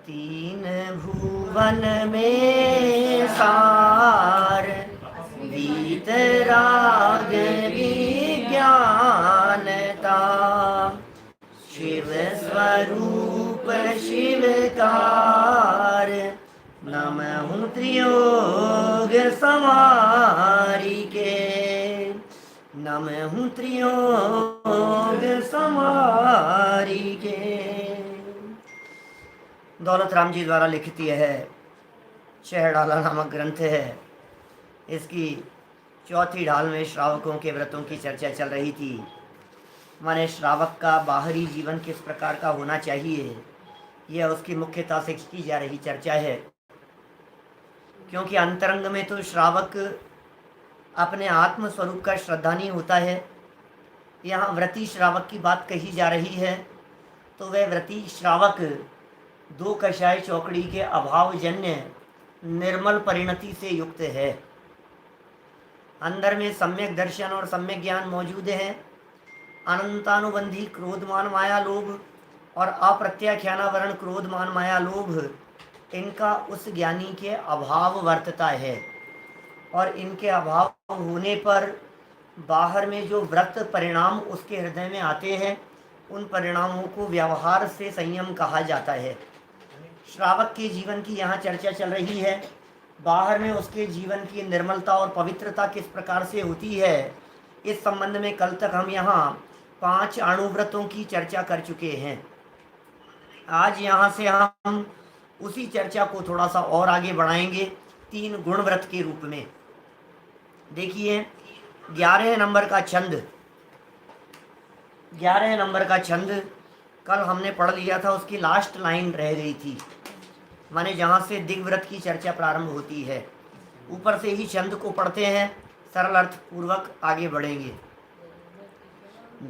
तीन भुवन में सार वीतराग विज्ञानता। शिव स्वरूप शिवकार नमहु त्रियोग समारिके। नमहु त्रियोग समारिके। दौलत राम जी द्वारा लिखित यह है छहडाला नामक ग्रंथ है। इसकी चौथी ढाल में श्रावकों के व्रतों की चर्चा चल रही थी। माने श्रावक का बाहरी जीवन किस प्रकार का होना चाहिए, यह उसकी मुख्यता से की जा रही चर्चा है। क्योंकि अंतरंग में तो श्रावक अपने आत्म स्वरूप का श्रद्धानी होता है। यहाँ व्रती श्रावक की बात कही जा रही है, तो वह व्रती श्रावक दो कषाय चौकड़ी के अभावजन्य निर्मल परिणति से युक्त है। अंदर में सम्यक दर्शन और सम्यक ज्ञान मौजूद है। अनंतानुबंधी क्रोधमान माया लोभ और अप्रत्याख्यानावरण क्रोधमान माया लोभ, इनका उस ज्ञानी के अभाव वर्तता है। और इनके अभाव होने पर बाहर में जो व्रत परिणाम उसके हृदय में आते हैं, उन परिणामों को व्यवहार से संयम कहा जाता है। श्रावक के जीवन की यहाँ चर्चा चल रही है। बाहर में उसके जीवन की निर्मलता और पवित्रता किस प्रकार से होती है, इस संबंध में कल तक हम यहाँ 5 अणुव्रतों की चर्चा कर चुके हैं। आज यहाँ से हम उसी चर्चा को थोड़ा सा और आगे बढ़ाएंगे 3 गुण व्रत के रूप में। देखिए 11 नंबर का छंद, 11 नंबर का छंद कल हमने पढ़ लिया था, उसकी लास्ट लाइन रह गई थी। माने जहाँ से दिग्व्रत की चर्चा प्रारंभ होती है। ऊपर से ही छंद को पढ़ते हैं, सरल अर्थ पूर्वक आगे बढ़ेंगे।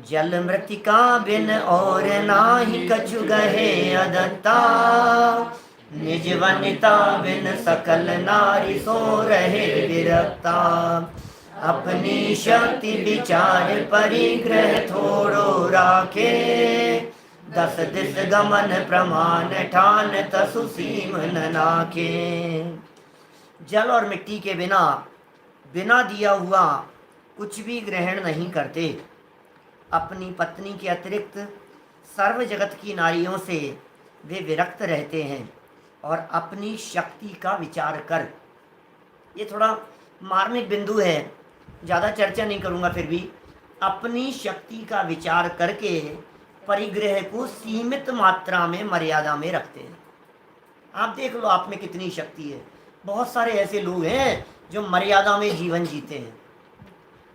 जल मृतिका बिन और नाही कछु गहे अदत्ता, निज वनिता बिन सकल नारी सो रहे विरक्ता। अपनी शक्ति विचार परिग्रह थोड़ो राखे, 10 दिस गमन प्रमाण ठान तसु सीम न नाके। जल और मिट्टी के बिना बिना दिया हुआ कुछ भी ग्रहण नहीं करते। अपनी पत्नी के अतिरिक्त सर्व जगत की नारियों से वे विरक्त रहते हैं और अपनी शक्ति का विचार कर। ये थोड़ा मार्मिक बिंदु है, ज़्यादा चर्चा नहीं करूँगा, फिर भी अपनी शक्ति का विचार करके परिग्रह को सीमित मात्रा में मर्यादा में रखते हैं। आप देख लो आप में कितनी शक्ति है। बहुत सारे ऐसे लोग हैं जो मर्यादा में जीवन जीते हैं।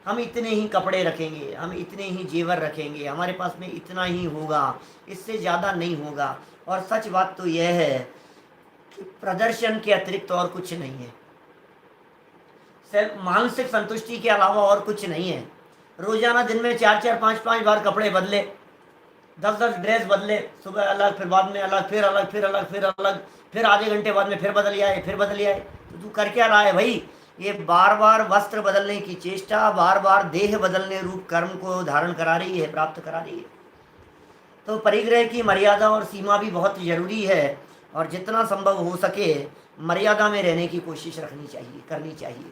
हम इतने ही कपड़े रखेंगे, हम इतने ही जेवर रखेंगे, हमारे पास में इतना ही होगा, इससे ज़्यादा नहीं होगा। और सच बात तो यह है कि प्रदर्शन के अतिरिक्त और कुछ नहीं है। सिर्फ मानसिक संतुष्टि के अलावा और कुछ नहीं है। रोजाना दिन में 4-4, 5-5 बार कपड़े बदले, 10-10 ड्रेस बदले, सुबह अलग, फिर बाद में अलग, फिर अलग, फिर अलग, फिर अलग, फिर आधे घंटे बाद में फिर बदल आए, फिर बदल आए। तो तू कर क्या रहा है भाई? ये बार बार वस्त्र बदलने की चेष्टा बार बार देह बदलने रूप कर्म को धारण करा रही है, प्राप्त करा रही है। तो परिग्रह की मर्यादा और सीमा भी बहुत जरूरी है, और जितना संभव हो सके मर्यादा में रहने की कोशिश रखनी चाहिए, करनी चाहिए।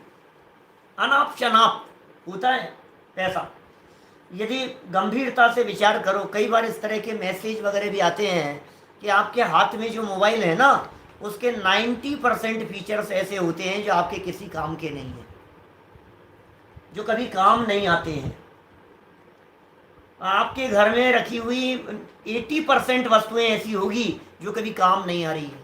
अनाप शनाप होता है पैसा। यदि गंभीरता से विचार करो, कई बार इस तरह के मैसेज वगैरह भी आते हैं कि आपके हाथ में जो मोबाइल है ना, उसके 90% फीचर्स ऐसे होते हैं जो आपके किसी काम के नहीं हैं, जो कभी काम नहीं आते हैं। आपके घर में रखी हुई 80% वस्तुएं ऐसी होगी जो कभी काम नहीं आ रही है।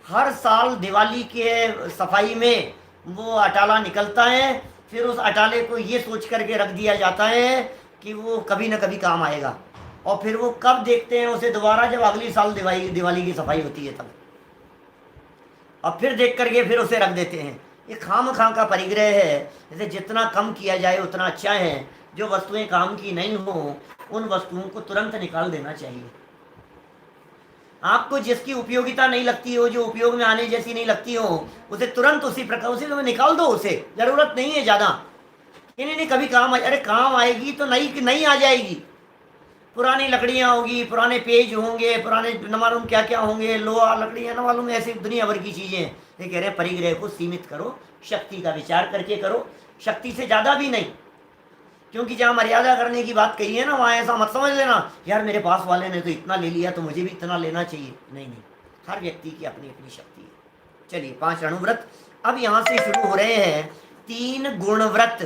हर साल दिवाली के सफाई में वो अटाला निकलता है, फिर उस अटाले को ये सोच करके रख दिया जाता है कि वो कभी ना कभी काम आएगा, और फिर वो कब देखते हैं उसे दोबारा, जब अगली साल दिवाली की सफाई होती है तब, और फिर देख करके फिर उसे रख देते हैं। ये खाम का परिग्रह है। जैसे जितना कम किया जाए उतना अच्छा है। जो वस्तुएं काम की नहीं हो उन वस्तुओं को तुरंत निकाल देना चाहिए। आपको जिसकी उपयोगिता नहीं लगती हो, जो उपयोग में आने जैसी नहीं लगती हो, उसे तुरंत उसी प्रकार उसे तो निकाल दो। उसे जरूरत नहीं है ज़्यादा। नहीं, कभी काम अरे काम आएगी तो नई आ जाएगी। पुरानी लकड़ियाँ होगी, पुराने पेज होंगे, पुराने न मालूम क्या क्या होंगे, लोहा लकड़ियाँ न मालूम ऐसी दुनिया भर की चीज़ें। ये कह रहे हैं परिग्रह को सीमित करो, शक्ति का विचार करके करो, शक्ति से ज़्यादा भी नहीं। क्योंकि जहाँ मर्यादा करने की बात कही है ना, वहाँ ऐसा मत समझ लेना यार मेरे पास वाले ने तो इतना ले लिया तो मुझे भी इतना लेना चाहिए। नहीं नहीं, हर व्यक्ति की अपनी अपनी शक्ति है। चलिए 5 अणुव्रत। अब यहाँ से शुरू हो रहे हैं 3 गुणव्रत।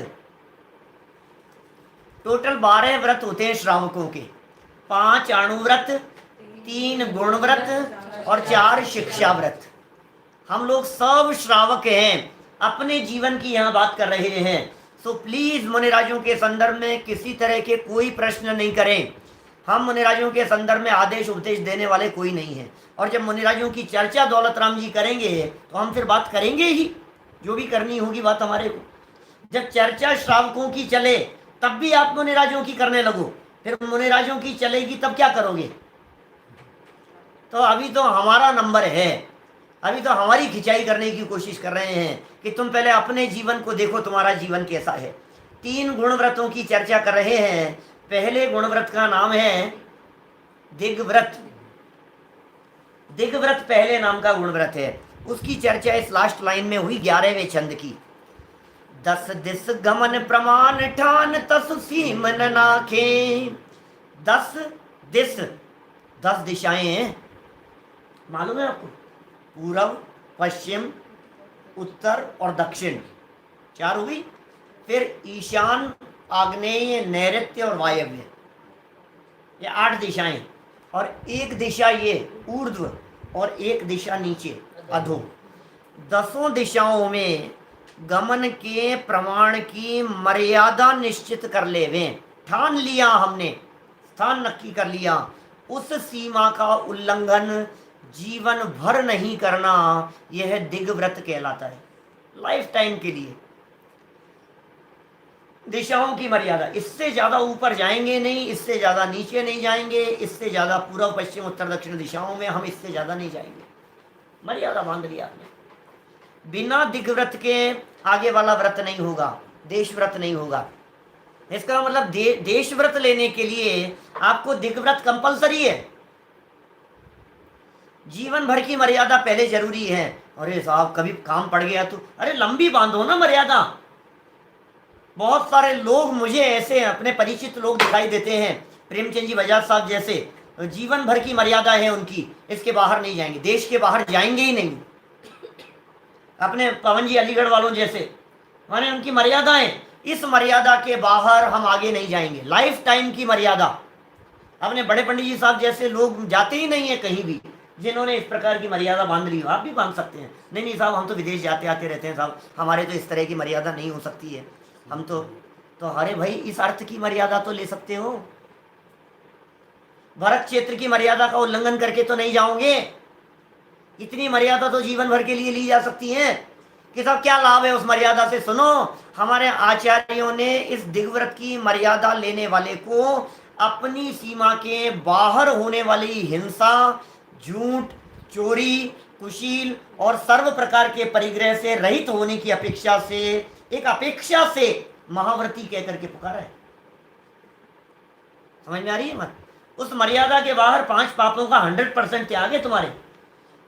टोटल 12 व्रत होते हैं श्रावकों के। 5 अणुव्रत, 3 गुणव्रत और 4 शिक्षा व्रत। हम लोग सब श्रावक हैं, अपने जीवन की यहाँ बात कर रहे हैं। सो प्लीज मुनिराजों के संदर्भ में किसी तरह के कोई प्रश्न नहीं करें। हम मुनिराजों के संदर्भ में आदेश उपदेश देने वाले कोई नहीं है। और जब मुनिराजों की चर्चा दौलत राम जी करेंगे तो हम फिर बात करेंगे ही, जो भी करनी होगी बात हमारे को। जब चर्चा श्रावकों की चले तब भी आप मुनिराजों की करने लगो, फिर मुनिराजों की चलेगी तब क्या करोगे? तो अभी तो हमारा नंबर है, अभी तो हमारी खिंचाई करने की कोशिश कर रहे हैं कि तुम पहले अपने जीवन को देखो, तुम्हारा जीवन कैसा है। 3 गुणव्रतों की चर्चा कर रहे हैं। पहले गुणव्रत का नाम है दिग्व्रत। दिग्व्रत पहले नाम का गुणव्रत है। उसकी चर्चा इस लास्ट लाइन में हुई 11वें छंद की। 10 दिस गमन प्रमाण ठान तस सीम न नाखे। 10 दिस, 10 दिशाएं हैं, मालूम है आपको? पूर्व, पश्चिम, उत्तर और दक्षिण, 4 हुई। फिर ईशान, आग्नेय, नैऋत्य और वायव्य, ये 8 दिशाएं। और एक दिशा ये ऊर्ध्व और एक दिशा नीचे अधो। 10 दिशाओं में गमन के प्रमाण की मर्यादा निश्चित कर लेवे। ठान लिया हमने, स्थान नक्की कर लिया, उस सीमा का उल्लंघन जीवन भर नहीं करना, यह दिग्व्रत कहलाता है। लाइफ टाइम के लिए दिशाओं की मर्यादा, इससे ज्यादा ऊपर जाएंगे नहीं, इससे ज्यादा नीचे नहीं जाएंगे, इससे ज्यादा पूर्व पश्चिम उत्तर दक्षिण दिशाओं में हम इससे ज्यादा नहीं जाएंगे। मर्यादा बांध लिया आपने। बिना दिग्व्रत के आगे वाला व्रत नहीं होगा, देश व्रत नहीं होगा। इसका मतलब देश व्रत लेने के लिए आपको दिग्व्रत कंपलसरी है। जीवन भर की मर्यादा पहले जरूरी है। अरे साहब कभी काम पड़ गया तो, अरे लंबी बांधो ना मर्यादा। बहुत सारे लोग मुझे ऐसे अपने परिचित लोग दिखाई देते हैं, प्रेमचंद जी बजाज साहब जैसे, जीवन भर की मर्यादा है उनकी, इसके बाहर नहीं जाएंगे, देश के बाहर जाएंगे ही नहीं। अपने पवन जी अलीगढ़ वालों जैसे, माने उनकी मर्यादाएं, इस मर्यादा के बाहर हम आगे नहीं जाएंगे। लाइफ टाइम की मर्यादा। अपने बड़े पंडित जी साहब जैसे लोग जाते ही नहीं है कहीं भी, जिन्होंने इस प्रकार की मर्यादा बांध ली हो। आप भी बांध सकते हैं। नहीं नहीं साहब हम तो विदेश जाते आते रहते हैं साहब, हमारे तो इस तरह की मर्यादा नहीं हो सकती है, हम तो अरे भाई इस अर्थ की मर्यादा तो ले सकते हो। भरत क्षेत्र की मर्यादा का उल्लंघन करके तो नहीं जाओगे। इतनी मर्यादा तो जीवन भर के लिए ली जा सकती है कि साहब क्या लाभ है उस मर्यादा से। सुनो, हमारे आचार्यों ने इस दिग्व्रत की मर्यादा लेने वाले को अपनी सीमा के बाहर होने वाली हिंसा, झूठ, चोरी, कुशील और सर्व प्रकार के परिग्रह से रहित होने की अपेक्षा से, एक अपेक्षा से महाव्रती कहकर के पुकारा है। समझ में आ रही है मत? उस मर्यादा के बाहर 5 पापों का 100% त्याग है तुम्हारे।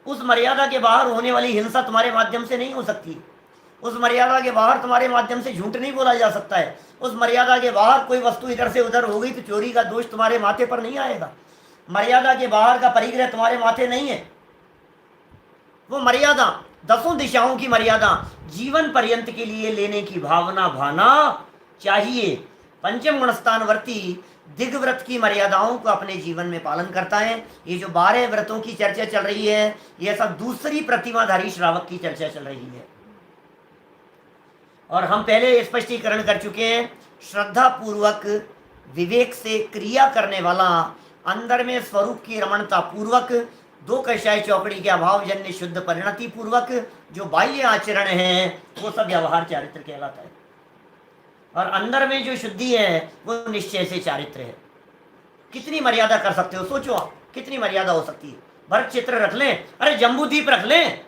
उस मर्यादा के बाहर होने वाली हिंसा तुम्हारे माध्यम से नहीं हो सकती। उस मर्यादा के बाहर तुम्हारे माध्यम से झूठ नहीं बोला जा सकता है। उस मर्यादा के बाहर कोई वस्तु इधर से उधर हो गई तो चोरी का दोष तुम्हारे माथे पर नहीं आएगा। मर्यादा के बाहर का परिग्रह तुम्हारे माथे नहीं है। वो मर्यादा, 10 दिशाओं की मर्यादा जीवन पर्यंत के लिए लेने की भावना भाना चाहिए। पंचम गुणस्थानवर्ती दिग्व्रत की मर्यादाओं को अपने जीवन में पालन करता है। ये जो 12 व्रतों की चर्चा चल रही है, ये सब दूसरी प्रतिमाधारी श्रावक की चर्चा चल रही है। और हम पहले स्पष्टीकरण कर चुके हैं, श्रद्धा पूर्वक विवेक से क्रिया करने वाला, अंदर में स्वरूप की रमणता पूर्वक, 2 कषाय चौकड़ी के अभाव जन्य शुद्ध परिणति पूर्वक जो बाह्य आचरण है वो सब व्यवहार चारित्र कहलाता है। और अंदर में जो शुद्धि है वो निश्चय से चारित्र है। कितनी मर्यादा कर सकते हो, सोचो आप कितनी मर्यादा हो सकती है। भरत क्षेत्र रख लें, अरे जम्बूद्वीप रख लें,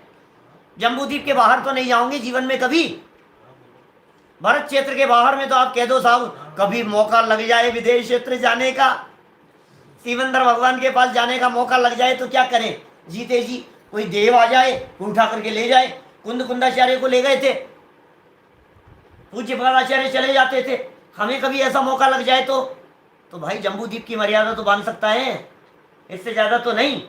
जम्बूद्वीप के बाहर तो नहीं जाओगे जीवन में कभी। भरत क्षेत्र के बाहर में तो आप कह दो साहब कभी मौका लग जाए विदेश क्षेत्र जाने का, सिकंदर भगवान के पास जाने का मौका लग जाए तो क्या करें, जीते जी कोई देव आ जाए, उठा करके ले जाए। कुंदाचार्य को ले गए थे, पूज्य आचार्य चले जाते थे। हमें कभी ऐसा मौका लग जाए तो भाई जम्बूद्वीप की मर्यादा तो बांध सकता है, इससे ज्यादा तो नहीं।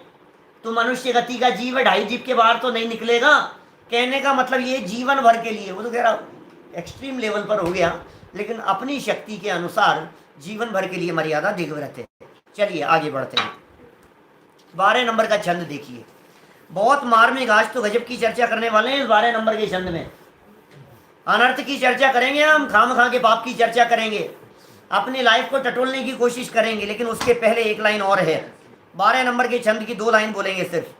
तो मनुष्य गति का जीव है, 2.5 द्वीप के बाहर तो नहीं निकलेगा। कहने का मतलब ये जीवन भर के लिए, वो तो कह रहा एक्सट्रीम लेवल पर हो गया, लेकिन अपनी शक्ति के अनुसार जीवन भर के लिए मर्यादा दिग्व्रत है। चलिए आगे बढ़ते हैं। 12 नंबर का छंद देखिए, बहुत मार्मिक, आज तो गजब की चर्चा करने वाले हैं इस 12 नंबर के छंद में। अनर्थ की चर्चा करेंगे हम, खाम खा के पाप की चर्चा करेंगे, अपनी लाइफ को टटोलने की कोशिश करेंगे, लेकिन उसके पहले एक लाइन और है। 12 नंबर के छंद की 2 लाइन बोलेंगे सिर्फ।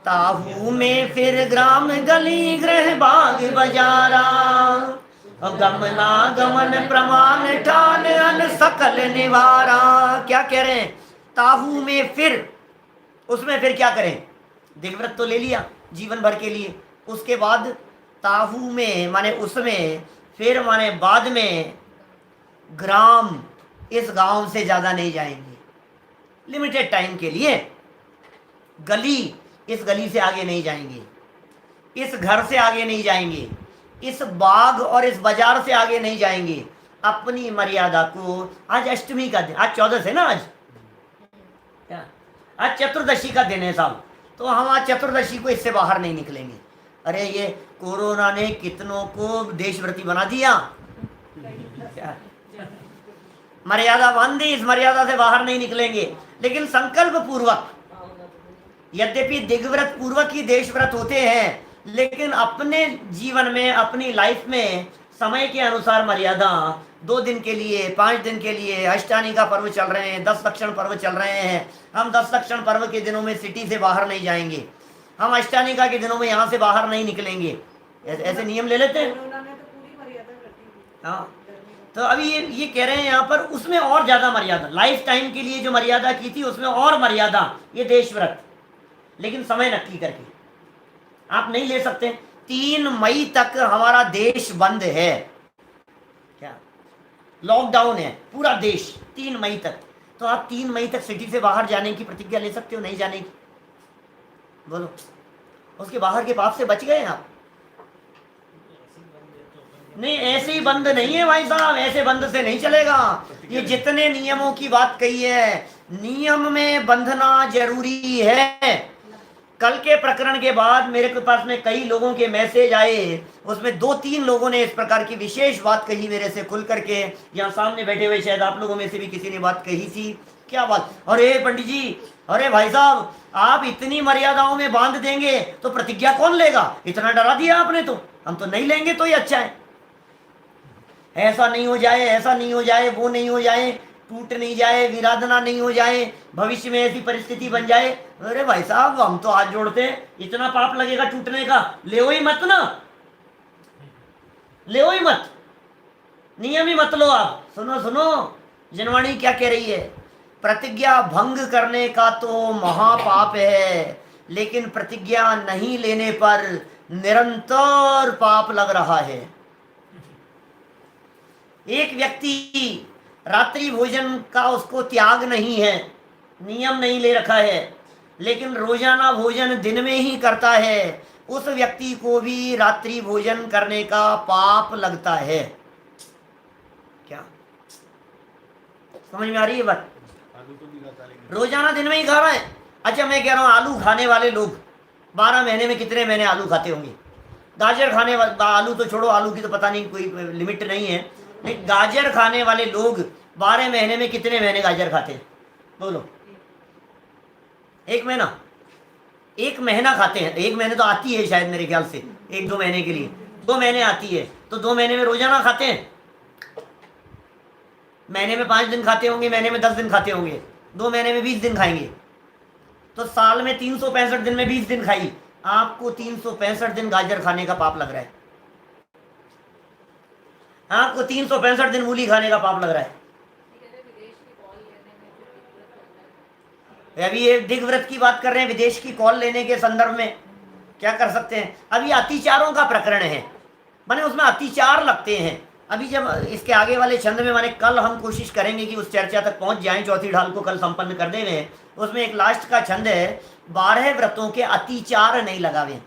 ताहू में फिर ग्राम गली गृह बाग बजारा, गमना गमन प्रमाण ठान अन सकल निवारा। क्या कह रहे हैं, ताहू में फिर, उसमें फिर क्या करें, दिग्व्रत तो ले लिया जीवन भर के लिए, उसके बाद ताहू में माने उसमें, फिर माने बाद में, ग्राम इस गांव से ज्यादा नहीं जाएंगे, लिमिटेड टाइम के लिए। गली, इस गली से आगे नहीं जाएंगे, इस घर से आगे नहीं जाएंगे, इस बाग और इस बाजार से आगे नहीं जाएंगे। अपनी मर्यादा को, आज अष्टमी का दिन, आज 14 है ना, आज चतुर्दशी का दिन है साहब, तो हम आज चतुर्दशी को इससे बाहर नहीं निकलेंगे। अरे ये कोरोना ने कितनों को देशव्रती बना दिया, मर्यादा बांध दी, इस मर्यादा से बाहर नहीं निकलेंगे। लेकिन संकल्प पूर्वक, यद्यपि दिग्व्रत पूर्वक ही देशव्रत होते हैं, लेकिन अपने जीवन में, अपनी लाइफ में समय के अनुसार मर्यादा, 2 दिन के लिए, 5 दिन के लिए, अष्टानी का पर्व चल रहे हैं, 10 लक्षण पर्व चल रहे हैं, हम 10 लक्षण पर्व के दिनों में सिटी से बाहर नहीं जाएंगे, हम अष्टानिका के दिनों में यहाँ से बाहर नहीं निकलेंगे, ऐसे नियम ले लेते हैं। हाँ, तो अभी ये कह रहे हैं यहाँ पर, उसमें और ज्यादा मर्यादा, लाइफ टाइम के लिए जो मर्यादा की थी उसमें और मर्यादा, ये देशव्रत, लेकिन समय नक्की करके आप नहीं ले सकते। 3 मई तक हमारा देश बंद है, क्या लॉकडाउन है पूरा देश 3 मई तक। तो आप 3 मई तक सिटी से बाहर जाने की प्रतिज्ञा ले सकते हो, नहीं जाने की, बोलो, उसके बाहर के पाप से बच गए आप? नहीं, ऐसे ही बंद नहीं है भाई साहब, ऐसे बंद से नहीं चलेगा। ये जितने नियमों की बात कही है, नियम में बंधना जरूरी है। कल के प्रकरण के बाद मेरे पास में कई लोगों के मैसेज आए, उसमें 2-3 लोगों ने इस प्रकार की विशेष बात कही मेरे से खुल करके। यहाँ सामने बैठे हुए शायद आप लोगों में से भी किसी ने बात कही थी। क्या बात, अरे पंडित जी, अरे भाई साहब, आप इतनी मर्यादाओं में बांध देंगे तो प्रतिज्ञा कौन लेगा? इतना डरा दिया आपने, तो हम तो नहीं लेंगे तो ही अच्छा है। ऐसा नहीं हो जाए, ऐसा नहीं हो जाए, वो नहीं हो जाए, टूट नहीं जाए, विराधना नहीं हो जाए, भविष्य में ऐसी परिस्थिति बन जाए। अरे भाई साहब, हम तो हाथ जोड़ते हैं, इतना पाप लगेगा टूटने का, ले ही मत ना, ले ही मत, नियम ही मत लो आप। सुनो सुनो, जनवाणी क्या कह रही है, प्रतिज्ञा भंग करने का तो महापाप है, लेकिन प्रतिज्ञा नहीं लेने पर निरंतर पाप लग रहा है। एक व्यक्ति रात्रि भोजन का उसको त्याग नहीं है, नियम नहीं ले रखा है, लेकिन रोजाना भोजन दिन में ही करता है, उस व्यक्ति को भी रात्रि भोजन करने का पाप लगता है। क्या समझ में आ रही है बात? रोजाना दिन में ही खा रहा है। अच्छा, मैं कह रहा हूं, आलू खाने वाले लोग 12 महीने में कितने महीने आलू खाते होंगे? गाजर खाने वाले, आलू तो छोड़ो, आलू की तो पता नहीं, कोई लिमिट नहीं है, लेकिन गाजर खाने वाले लोग 12 महीने में कितने महीने गाजर खाते हैं? बोलो, 1 महीना, 1 महीना खाते हैं। 1 महीने तो आती है शायद मेरे ख्याल से, 1-2 महीने के लिए, 2 महीने आती है, तो 2 महीने में रोजाना खाते हैं। महीने में 5 दिन खाते होंगे, महीने में 10 दिन खाते होंगे, 2 महीने में 20 दिन खाएंगे, तो साल में 365 दिन में 20 दिन खाई, आपको 365 दिन गाजर खाने का पाप लग रहा है। आपको 365 दिन मूली खाने का पाप लग रहा है। अभी ये दिग्व्रत की बात कर रहे हैं, विदेश की कॉल लेने के संदर्भ में क्या कर सकते हैं? अभी अतिचारों का प्रकरण है, माने उसमें अतिचार लगते हैं, अभी जब इसके आगे वाले छंद में, माने कल हम कोशिश करेंगे कि उस चर्चा तक पहुंच जाएं, चौथी ढाल को कल संपन्न कर देवे। उसमें एक लास्ट का छंद है, 12 व्रतों के अतिचार नहीं लगावे।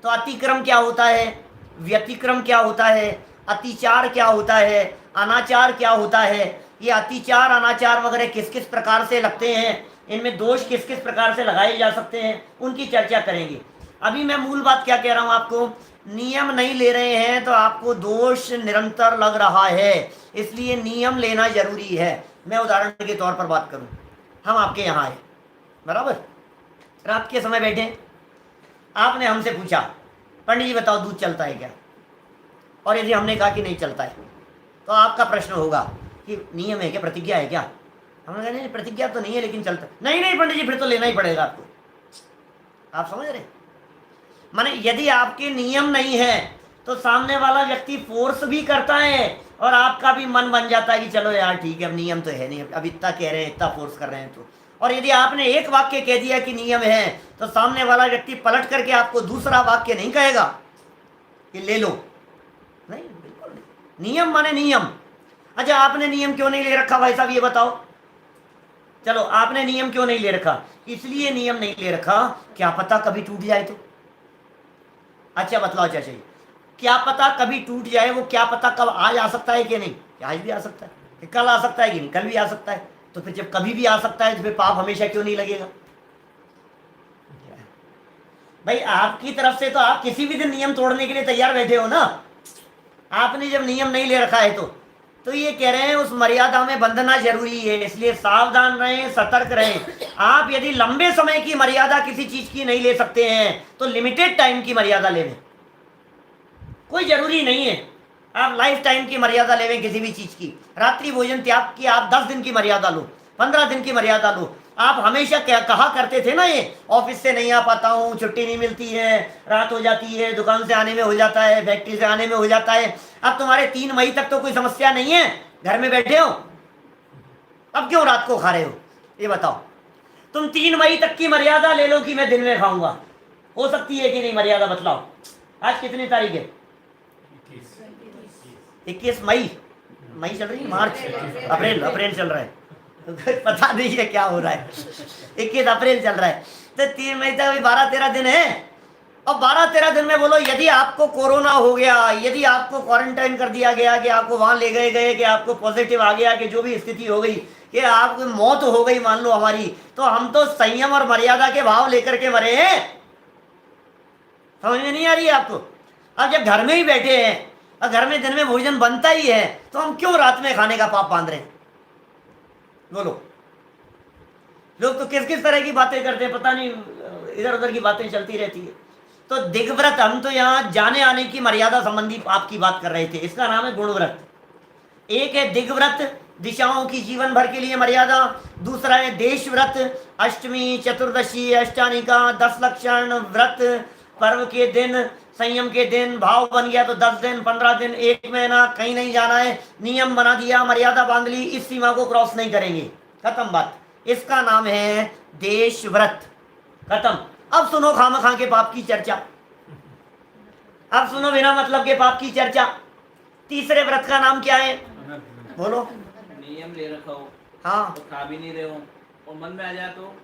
तो अतिक्रम क्या होता है, व्यतिक्रम क्या होता है, अतिचार क्या होता है, अनाचार क्या होता है, ये अतिचार अनाचार वगैरह किस किस प्रकार से लगते हैं, इनमें दोष किस किस प्रकार से लगाए जा सकते हैं, उनकी चर्चा करेंगे। अभी मैं मूल बात क्या कह रहा हूं आपको, नियम नहीं ले रहे हैं तो आपको दोष निरंतर लग रहा है, इसलिए नियम लेना जरूरी है। मैं उदाहरण के तौर पर बात करूं, हम आपके यहाँ आए, बराबर, रात के समय बैठे, आपने हमसे पूछा पंडित जी बताओ दूध चलता है क्या, और यदि हमने कहा कि नहीं चलता है, तो आपका प्रश्न होगा कि नियम है क्या, प्रतिज्ञा है क्या। हमने कहा नहीं प्रतिज्ञा तो नहीं है लेकिन चलता, नहीं नहीं पंडित जी फिर तो लेना ही पड़ेगा आपको। आप समझ रहे, माने यदि आपके नियम नहीं है तो सामने वाला व्यक्ति फोर्स भी करता है और आपका भी मन बन जाता है कि चलो यार ठीक है, अब नियम तो है नहीं, अब इतना कह रहे हैं, इतना फोर्स कर रहे हैं तो। और यदि आपने एक वाक्य कह दिया कि नियम है, तो सामने वाला व्यक्ति पलट करके आपको दूसरा वाक्य नहीं कहेगा कि ले लो, नहीं, बिल्कुल नहीं। नियम माने नियम। अच्छा आपने नियम क्यों नहीं ले रखा भाई साहब, ये बताओ। चलो आपने नियम क्यों नहीं ले रखा, इसलिए नियम नहीं ले रखा, क्या पता कभी टूट जाए तो। अच्छा बतलाओ चाचा जी, क्या पता कभी टूट जाए, वो क्या पता कब आज आ सकता है कि नहीं, आज भी आ सकता है, कल आ सकता है कि नहीं, कल भी आ सकता है। तो फिर जब कभी भी आ सकता है तो फिर पाप हमेशा क्यों नहीं लगेगा। भाई आपकी तरफ से तो आप किसी भी दिन नियम तोड़ने के लिए तैयार बैठे हो ना। आपने जब नियम नहीं ले रखा है तो ये कह रहे हैं उस मर्यादा में बंधना जरूरी है, इसलिए सावधान रहें, सतर्क रहें। आप यदि लंबे समय की मर्यादा किसी चीज की नहीं ले सकते हैं तो लिमिटेड टाइम की मर्यादा ले लें, कोई जरूरी नहीं है आप लाइफ टाइम की मर्यादा ले लें किसी भी चीज की। रात्रि भोजन त्याग की आप 10 दिन की मर्यादा लो, 15 दिन की मर्यादा लो। आप हमेशा क्या कहा करते थे ना, ये ऑफिस से नहीं आ पाता हूँ, छुट्टी नहीं मिलती है, रात हो जाती है, दुकान से आने में हो जाता है, फैक्ट्री से आने में हो जाता है। अब तुम्हारे 3 मई तक तो कोई समस्या नहीं है, घर में बैठे हो, अब क्यों रात को खा रहे हो, ये बताओ। तुम 3 मई तक की मर्यादा ले लो कि मैं दिन में खाऊंगा, हो सकती है कि नहीं, मर्यादा बतलाओ। आज कितनी तारीख है, 21 मई, मई चल रही है, मार्च, अप्रैल चल रहा है पता नहीं है क्या हो रहा है, 21 अप्रैल चल रहा है, तो 3 मई तक 12-13 दिन है। और 12-13 दिन में बोलो यदि आपको कोरोना हो गया, यदि आपको क्वारंटाइन कर दिया गया, कि आपको वहां ले गए कि आपको पॉजिटिव आ गया, कि जो भी स्थिति हो गई, कि आपको मौत हो गई मान लो हमारी, तो हम तो संयम और मर्यादा के भाव लेकर के मरे हैं। समझ में नहीं आ रही है आपको। अब जब घर में ही बैठे हैं और घर में दिन में भोजन बनता ही है, तो हम क्यों रात में खाने का पाप बांध रहे हैं। बोलो, लोग तो किस किस तरह की बातें करते हैं, पता नहीं, इधर उधर की बातें चलती रहती है। तो दिग्व्रत, हम तो यहाँ जाने आने की मर्यादा संबंधी आपकी बात कर रहे थे, इसका नाम है गुणव्रत। एक है दिग्व्रत, दिशाओं की जीवन भर के लिए मर्यादा। दूसरा है देशव्रत, अष्टमी, चतुर्दशी, अष्टानिका, 10 लक्षण व्रत, पर्व के दिन, संयम के दिन, भाव बन गया तो 10 दिन, 15 दिन, 1 महीना, कहीं नहीं जाना है, नियम बना दिया, मर्यादा बांध ली, इस सीमा को क्रॉस नहीं करेंगे, खत्म बात। इसका नाम है देशव्रत, खत्म। अब सुनो खामखा के पाप की चर्चा, अब सुनो बिना मतलब के पाप की चर्चा। तीसरे व्रत का नाम क्या है, बोलो। नियम ले रखा हो, हाँ, तो खा भी नहीं रहे हो और मन में आ जाए तो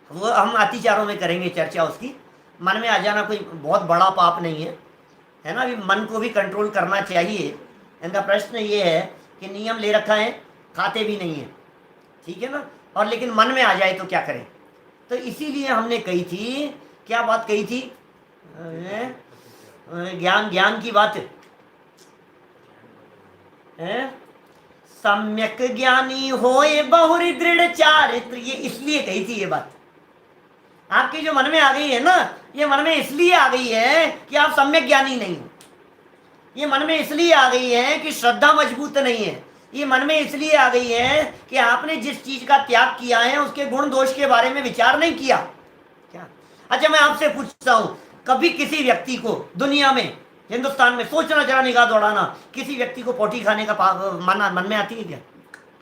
वो हम अतिचारों में करेंगे चर्चा उसकी। मन में आ जाना कोई बहुत बड़ा पाप नहीं है ना। अभी मन को भी कंट्रोल करना चाहिए। इनका प्रश्न ये है कि नियम ले रखा है, खाते भी नहीं है, ठीक है ना, और लेकिन मन में आ जाए तो क्या करें। तो इसीलिए हमने कही थी, क्या बात कही थी, ज्ञान की बात है। सम्यक ज्ञानी होए बहुरी दृढ़ चारित्र, ये इसलिए कही थी ये बात। आपके जो मन में आ गई है ना, ये मन में इसलिए आ गई है कि आप सम्यक ज्ञानी नहीं हो। ये मन में इसलिए आ गई है कि श्रद्धा मजबूत नहीं है। ये मन में इसलिए आ गई है कि आपने जिस चीज का त्याग किया है उसके गुण दोष के बारे में विचार नहीं किया। क्या? अच्छा मैं आपसे पूछता हूं, कभी किसी व्यक्ति को दुनिया में, हिंदुस्तान में, सोचना जरा, निगाह दौड़ाना, किसी व्यक्ति को पोटी खाने का मन में आती है क्या?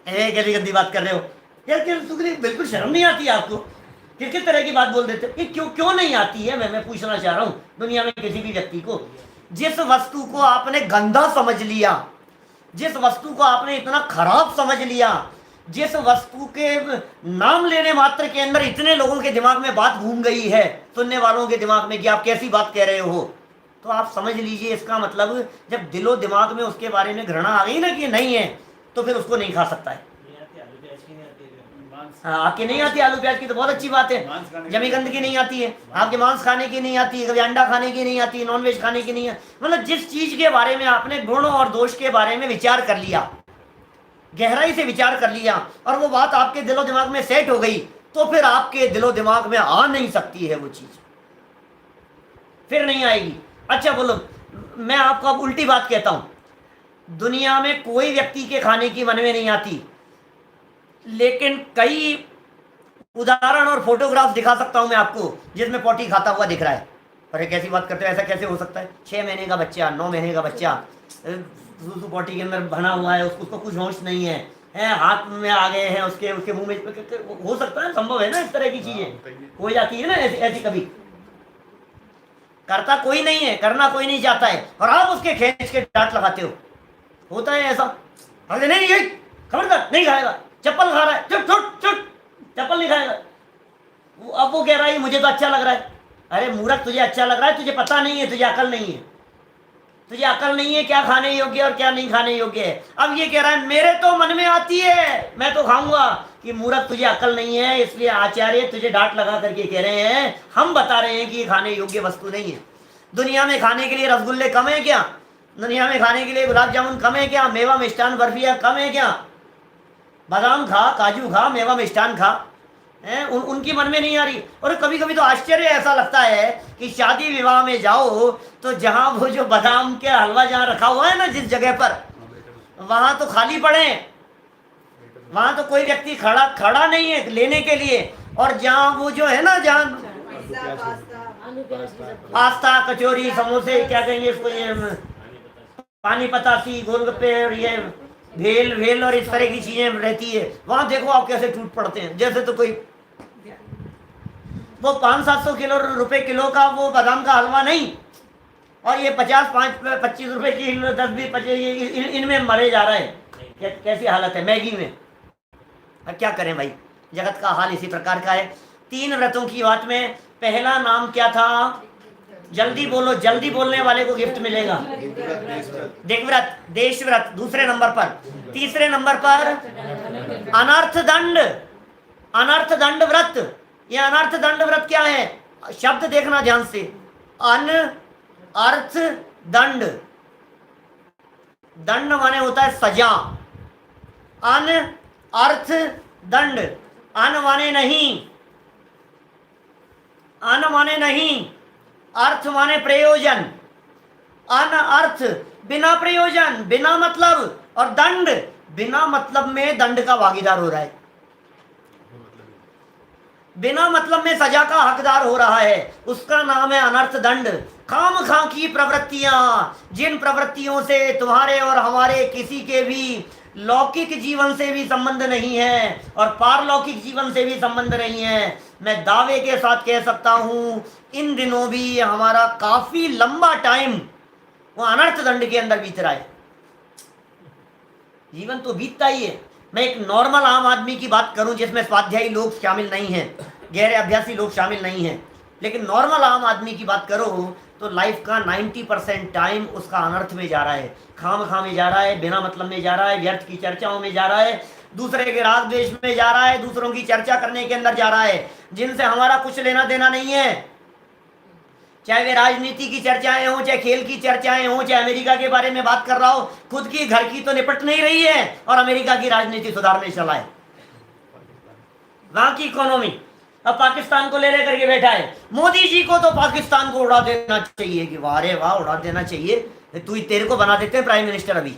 कैसी गंदी बात कर रहे हो यार, बिल्कुल शर्म नहीं आती है आपको? किस तरह की बात बोल देते हो? क्यों नहीं आती है, मैं पूछना चाह रहा हूँ। दुनिया में किसी भी व्यक्ति को जिस वस्तु को आपने गंदा समझ लिया, जिस वस्तु को आपने इतना खराब समझ लिया, जिस वस्तु के नाम लेने मात्र के अंदर इतने लोगों के दिमाग में बात घूम गई है, सुनने वालों के दिमाग में, कि आप कैसी बात कह रहे हो, तो आप समझ लीजिए इसका मतलब जब दिलो दिमाग में उसके बारे में घृणा आ गई ना कि नहीं है, तो फिर उसको नहीं खा सकता है। आपकी नहीं आती आलू प्याज की, तो बहुत अच्छी बात है। जमीगंद की नहीं आती है, आपके मांस खाने की नहीं आती है, कभी अंडा खाने की नहीं आती, नॉनवेज खाने की नहीं है। मतलब जिस चीज के बारे में आपने गुण और दोष के बारे में विचार कर लिया, गहराई से विचार कर लिया, और वो बात आपके दिलो दिमाग में सेट हो गई, तो फिर आपके दिलो दिमाग में आ नहीं सकती है वो चीज, फिर नहीं आएगी। अच्छा बोलो, मैं आपको अब उल्टी बात कहता हूं, दुनिया में कोई व्यक्ति के खाने की मन में नहीं आती, लेकिन कई उदाहरण और फोटोग्राफ दिखा सकता हूं मैं आपको जिसमें पोटी खाता हुआ दिख रहा है। अरे कैसी बात करते हो, ऐसा कैसे हो सकता है? 6 महीने का बच्चा, 9 महीने का बच्चा सुसु पोटी के अंदर बना हुआ है, उसको कुछ होश नहीं है, हाथ में आ गए हैं उसके मुंह में, हो सकता है, संभव है ना, इस तरह की चीजें हो जाती है ना ऐसी कभी। करता कोई नहीं है, करना कोई नहीं चाहता है, और आप उसके खींच के डांट लगाते हो, होता है ऐसा। अरे नहीं, ये खबरदार नहीं खाएगा, चप्पल खा रहा है, चुप चुप चुप, चप्पल नहीं खाएगा। अब वो कह रहा है मुझे तो अच्छा लग रहा है। अरे मूर्ख, तुझे अच्छा लग रहा है, तुझे पता नहीं है, तुझे अकल नहीं है, तुझे अकल नहीं है क्या खाने योग्य और क्या नहीं खाने योग्य है। अब ये कह रहा है मेरे तो मन में आती है, मैं तो खाऊंगा। कि मूर्ख, तुझे अकल नहीं है, इसलिए आचार्य तुझे डांट लगा करके कह रहे हैं, हम बता रहे हैं कि ये खाने योग्य वस्तु नहीं है। दुनिया में खाने के लिए रसगुल्ले कम है क्या? दुनिया में खाने के लिए गुलाब जामुन कम है क्या? मेवा मिष्ठान बर्फिया कम है क्या? बादाम खा, काजू खा, मेवा मिष्ठान खा, उनकी मन में नहीं आ रही। और कभी कभी तो आश्चर्य ऐसा लगता है कि शादी विवाह में जाओ तो जहां वो जो बादाम के हलवा जहां रखा हुआ है ना, जिस जगह पर, वहां तो खाली पड़े, वहां तो कोई व्यक्ति खड़ा नहीं है लेने के लिए। और जहां वो जो है ना, जहां पास्ता, कचौरी, समोसे, क्या कहेंगे इसको, ये पानी पतासी, गोलगप्पे और ये भेल और इस तरह की चीजें रहती है, वहां देखो आप कैसे टूट पड़ते हैं, जैसे तो कोई वो 500-700 रुपए किलो का वो बादाम का हलवा नहीं, और ये 50-25 रुपए की 10-20 इनमें मरे जा रहे हैं। कैसी हालत है मैगी में। क्या करें भाई, जगत का हाल इसी प्रकार का है। 3 व्रतों की बात में पहला नाम क्या था? जल्दी बोलो, जल्दी बोलने वाले को गिफ्ट मिलेगा। दिग्व्रत, देशव्रत दूसरे नंबर पर। तीसरे नंबर पर अनर्थ दंड, अनर्थ दंड व्रत। ये अनर्थ दंड व्रत क्या है? शब्द देखना ध्यान से, अन अर्थ दंड। दंड माने होता है सजा, अन अर्थ दंड। अन माने नहीं, अन माने नहीं, अर्थ माने प्रयोजन। अन अर्थ बिना प्रयोजन, बिना मतलब, और दंड बिना मतलब में दंड का भागीदार हो रहा है, बिना मतलब में सजा का हकदार हो रहा है, उसका नाम है अनर्थ दंड। खाम खा की प्रवृत्तियां, जिन प्रवृत्तियों से तुम्हारे और हमारे किसी के भी लौकिक जीवन से भी संबंध नहीं है और पारलौकिक जीवन से भी संबंध नहीं है, मैं दावे के साथ कह सकता हूं इन दिनों भी हमारा काफी लंबा टाइम वो अनर्थ दंड के अंदर बीत रहा है। जीवन तो बीतता ही है। मैं एक नॉर्मल आम आदमी की बात करूं जिसमें स्वाध्यायी लोग शामिल नहीं हैं, गहरे अभ्यासी लोग शामिल नहीं हैं, लेकिन नॉर्मल आम आदमी की बात करो तो लाइफ का 90% टाइम उसका अनर्थ में जा रहा है, खाम में जा रहा है, बिना मतलब में जा रहा है, व्यर्थ की चर्चाओं में जा रहा है, दूसरे के राग द्वेष में जा रहा है, दूसरों की चर्चा करने के अंदर जा रहा है जिनसे हमारा कुछ लेना देना नहीं है। चाहे वे राजनीति की चर्चाएं हों, चाहे खेल की चर्चाएं हों, चाहे अमेरिका के बारे में बात कर रहा हो, खुद की घर की तो निपट नहीं रही है और अमेरिका की राजनीति सुधारने चला है, वहां की इकोनॉमी। अब पाकिस्तान को ले लेकर के बैठा है। मोदी जी को तो पाकिस्तान को उड़ा देना चाहिए कि वाह रे वाह, उड़ा देना चाहिए, तू तेरे को बना देते हैं प्राइम मिनिस्टर अभी।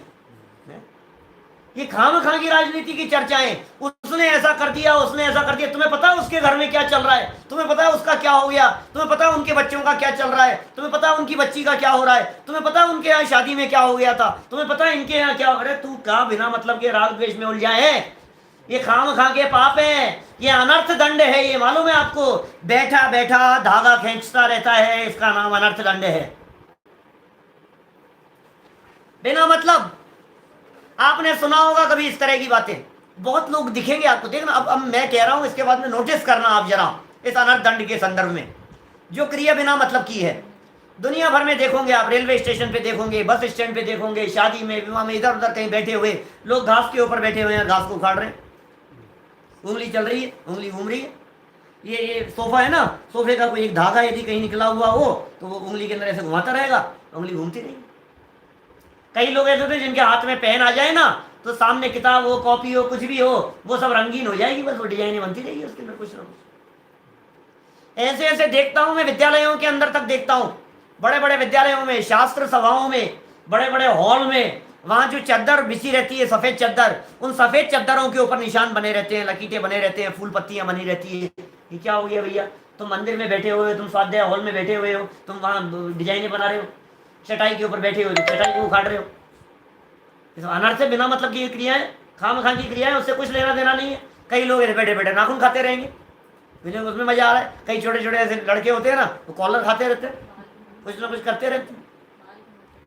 ये खाम खा की राजनीति की चर्चाएं, उसने ऐसा कर दिया, उसने ऐसा कर दिया। तुम्हें पता है उसके घर में क्या चल रहा है? तुम्हें पता है उसका क्या हो गया? तुम्हें पता है उनके बच्चों का क्या चल रहा है? तुम्हें पता है उनकी बच्ची का क्या हो रहा है? तुम्हें पता है उनके यहाँ शादी में क्या हो गया था? तुम्हें पता है इनके यहाँ क्या? अरे तू कहाँ बिना मतलब के राग द्वेष में उलझा है? ये खाम खा के पाप है, ये अनर्थ दंड है, ये मालूम है आपको? बैठा बैठा धागा खींचता रहता है, इसका नाम अनर्थ दंड है। बिना मतलब आपने सुना होगा कभी इस तरह की बातें, बहुत लोग दिखेंगे आपको। देखना, अब मैं कह रहा हूं, इसके बाद में नोटिस करना आप जरा इस अनर्थ दंड के संदर्भ में, जो क्रिया बिना मतलब की है। दुनिया भर में देखोगे आप, रेलवे स्टेशन पे देखोगे, बस स्टैंड पे देखोगे, शादी में, विवाह में, इधर उधर कहीं बैठे हुए लोग घास के ऊपर बैठे हुए हैं, घास को उखाड़ रहे हैं, उंगली चल रही है, उंगली घूम रही है। ये सोफा है ना, सोफे का कोई एक धागा यदि कहीं निकला हुआ हो तो वो उंगली के अंदर ऐसे घुमाता रहेगा, उंगली घूमती रहेगी। कई लोग ऐसे होते जिनके हाथ में पेन आ जाए ना, तो सामने किताब हो, कॉपी हो, कुछ भी हो, वो सब रंगीन हो जाएगी, बस वो डिजाइने बनती रहेगी उसके अंदर कुछ ना कुछ। ऐसे ऐसे देखता हूं मैं, विद्यालयों के अंदर तक देखता हूं, बड़े बड़े विद्यालयों में, शास्त्र सभाओं में, बड़े बड़े हॉल में, वहां जो चादर बिछी रहती है, सफेद चादर, उन सफेद चादरों के ऊपर निशान बने रहते हैं, लकीटें बने रहते हैं, फूल पत्तियां बनी रहती है। ये क्या हो गया भैया? तुम मंदिर में बैठे हुए हो, तुम स्वाध्याय हॉल में बैठे हुए हो, तुम वहां डिजाइने बना रहे हो, चटाई के ऊपर बैठे हो, चटाई को उखाड़ रहे हो। इस अनर्थ से बिना मतलब की क्रियाएं, खाम की क्रियाएं, उससे कुछ लेना देना नहीं है। कई लोग बैठे बैठे नाखून खाते रहेंगे, उसमें मजा आ रहा है। कई छोटे छोटे ऐसे लड़के होते हैं ना, वो कॉलर खाते रहते हैं, कुछ ना कुछ करते रहते हैं,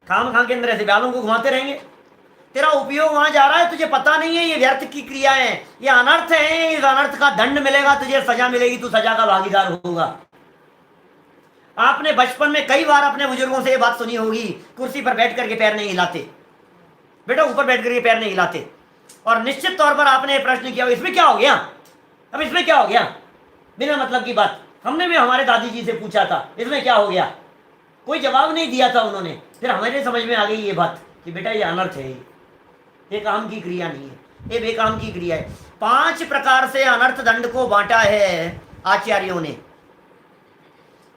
खाम के अंदर ऐसे बालों को घुमाते रहेंगे। तेरा उपयोग वहां जा रहा है, तुझे पता नहीं है, ये व्यर्थ की क्रिया है, ये अनर्थ है। इस अनर्थ का दंड मिलेगा तुझे, सजा मिलेगी, तू सजा का भागीदार होगा। आपने बचपन में कई बार अपने बुजुर्गों से ये बात सुनी होगी, कुर्सी पर बैठ करके पैर नहीं हिलाते, बेटा ऊपर बैठ करके पैर नहीं हिलाते। और निश्चित तौर पर आपने प्रश्न किया, इसमें क्या हो गया, अब इसमें क्या हो गया? बिना मतलब की बात। हमने भी हमारे दादी जी से पूछा था, इसमें क्या हो गया? कोई जवाब नहीं दिया था उन्होंने। फिर हमारे समझ में आ गई ये बात कि बेटा ये अनर्थ है, ये काम की क्रिया नहीं है, ये बेकाम की क्रिया है। 5 प्रकार से अनर्थ दंड को बांटा है आचार्यों ने।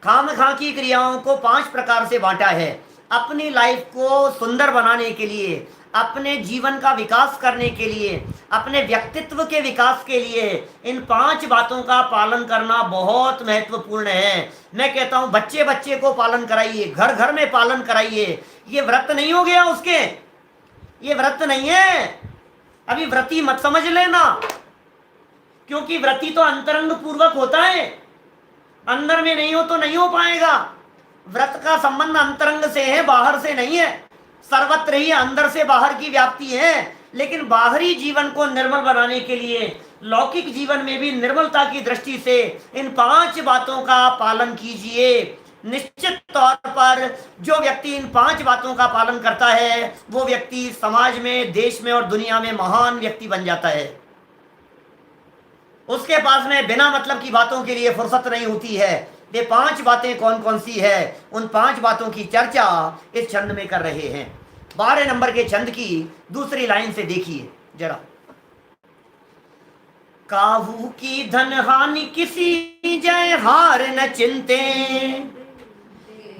खामखा की क्रियाओं को 5 प्रकार से बांटा है। अपनी लाइफ को सुंदर बनाने के लिए, अपने जीवन का विकास करने के लिए, अपने व्यक्तित्व के विकास के लिए इन 5 बातों का पालन करना बहुत महत्वपूर्ण है। मैं कहता हूं बच्चे बच्चे को पालन कराइए, घर घर में पालन कराइए। ये व्रत नहीं हो गया उसके, ये व्रत नहीं है, अभी व्रती मत समझ लेना, क्योंकि व्रती तो अंतरंग पूर्वक होता है, अंदर में नहीं हो तो नहीं हो पाएगा। व्रत का संबंध अंतरंग से है, बाहर से नहीं है। सर्वत्र ही अंदर से बाहर की व्याप्ति है। लेकिन बाहरी जीवन को निर्मल बनाने के लिए, लौकिक जीवन में भी निर्मलता की दृष्टि से इन 5 बातों का पालन कीजिए। निश्चित तौर पर जो व्यक्ति इन 5 बातों का पालन करता है, वो व्यक्ति समाज में, देश में और दुनिया में महान व्यक्ति बन जाता है। उसके पास में बिना मतलब की बातों के लिए फुर्सत नहीं होती है। ये 5 बातें कौन कौन सी है, उन 5 बातों की चर्चा इस छंद में कर रहे हैं। 12 नंबर के छंद की दूसरी लाइन से देखिए जरा। काहू की धन हानि किसी जय हार न चिंते,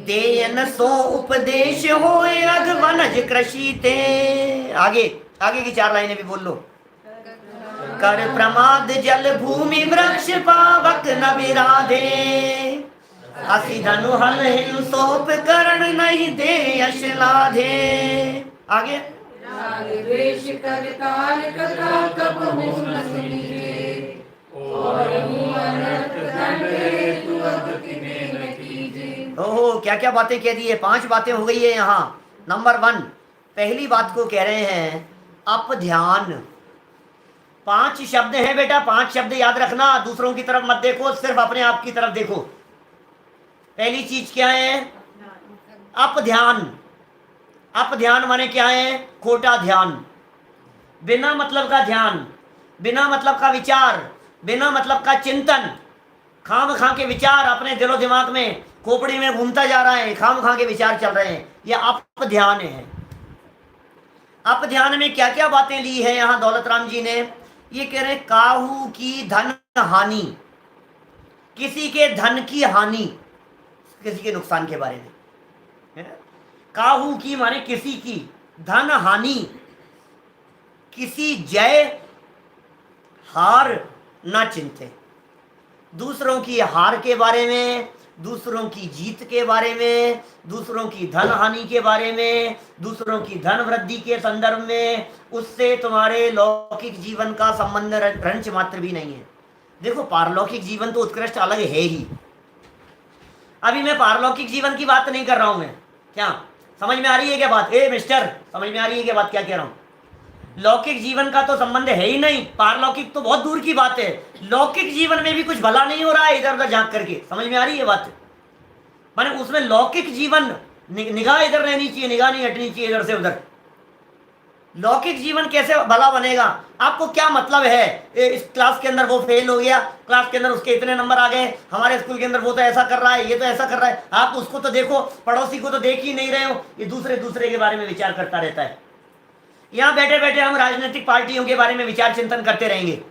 देयन सो उपदेश होए अघ वनज कृषिते। आगे की 4 लाइनें भी बोल लो। कर प्रमाद जल भूमि वृक्ष पावक न विराधे, असी धनु हल हिन सोप करण नहीं दे यश लाधे। आगे ओहो, क्या क्या बातें कह दी है। 5 बातें हो गई है यहाँ। नंबर 1, पहली बात को कह रहे हैं अप ध्यान। 5 शब्द हैं बेटा, 5 शब्द याद रखना। दूसरों की तरफ मत देखो, सिर्फ अपने आप की तरफ देखो। पहली चीज क्या है? अप ध्यान। अप ध्यान माने क्या है? खोटा ध्यान, बिना मतलब का ध्यान, बिना मतलब का विचार, बिना मतलब का चिंतन। खाम खा के विचार अपने दिलो दिमाग में, खोपड़ी में घूमता जा रहा है, खाम खा के विचार चल रहे हैं, यह अप ध्यान है। अप ध्यान में क्या क्या बातें ली है यहाँ दौलत राम जी ने? ये कह रहे काहू की धन हानि, किसी के धन की हानि, किसी के नुकसान के बारे में है ना। काहू की माने किसी की, धन हानि, किसी जय हार ना चिंते। दूसरों की हार के बारे में, दूसरों की जीत के बारे में, दूसरों की धन हानि के बारे में, दूसरों की धन वृद्धि के संदर्भ में, उससे तुम्हारे लौकिक जीवन का संबंध रंच मात्र भी नहीं है। देखो, पारलौकिक जीवन तो उत्कृष्ट अलग है ही। अभी मैं पारलौकिक जीवन की बात नहीं कर रहा हूं। मैं क्या समझ में आ रही है क्या बात? ए मिस्टर, समझ में आ रही है क्या बात क्या कह रहा हूं? लौकिक जीवन का तो संबंध है ही नहीं, पारलौकिक तो बहुत दूर की बात है। लौकिक जीवन में भी कुछ भला नहीं हो रहा है इधर उधर झांक करके, समझ में आ रही है बात? माने उसमें लौकिक जीवन, निगाह इधर रहनी चाहिए, निगाह नहीं हटनी चाहिए इधर से उधर। लौकिक जीवन कैसे भला बनेगा? आपको क्या मतलब है इस क्लास के अंदर वो फेल हो गया, क्लास के अंदर उसके इतने नंबर आ गए, हमारे स्कूल के अंदर वो तो ऐसा कर रहा है, ये तो ऐसा कर रहा है। आप उसको तो देखो, पड़ोसी को तो देख ही नहीं रहे हो। ये दूसरे के बारे में विचार करता रहता है। यहां बैठे बैठे हम राजनीतिक पार्टियों के बारे में विचार चिंतन करते रहेंगे।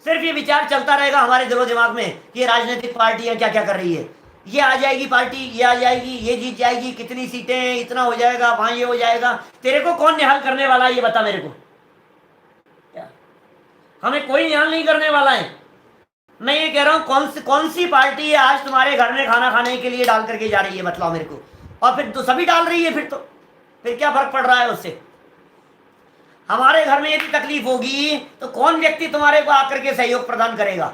सिर्फ ये विचार चलता रहेगा हमारे दिलो दिमाग में कि ये राजनीतिक पार्टियां क्या क्या कर रही है। ये आ जाएगी पार्टी, ये आ जाएगी, ये जीत जाएगी, कितनी सीटें हैं, इतना हो जाएगा, वहां ये हो जाएगा। तेरे को कौन निहाल करने वाला है ये बता मेरे को। क्या हमें कोई निहाल नहीं करने वाला है। मैं ये कह रहा हूं कौन सी पार्टी है आज तुम्हारे घर में खाना खाने के लिए डाल करके जा रही है, बतलाओ मेरे को। और फिर तो सभी डाल रही है, फिर क्या फर्क पड़ रहा है उससे? हमारे घर में यदि तकलीफ होगी तो कौन व्यक्ति तुम्हारे को आकर के सहयोग प्रदान करेगा?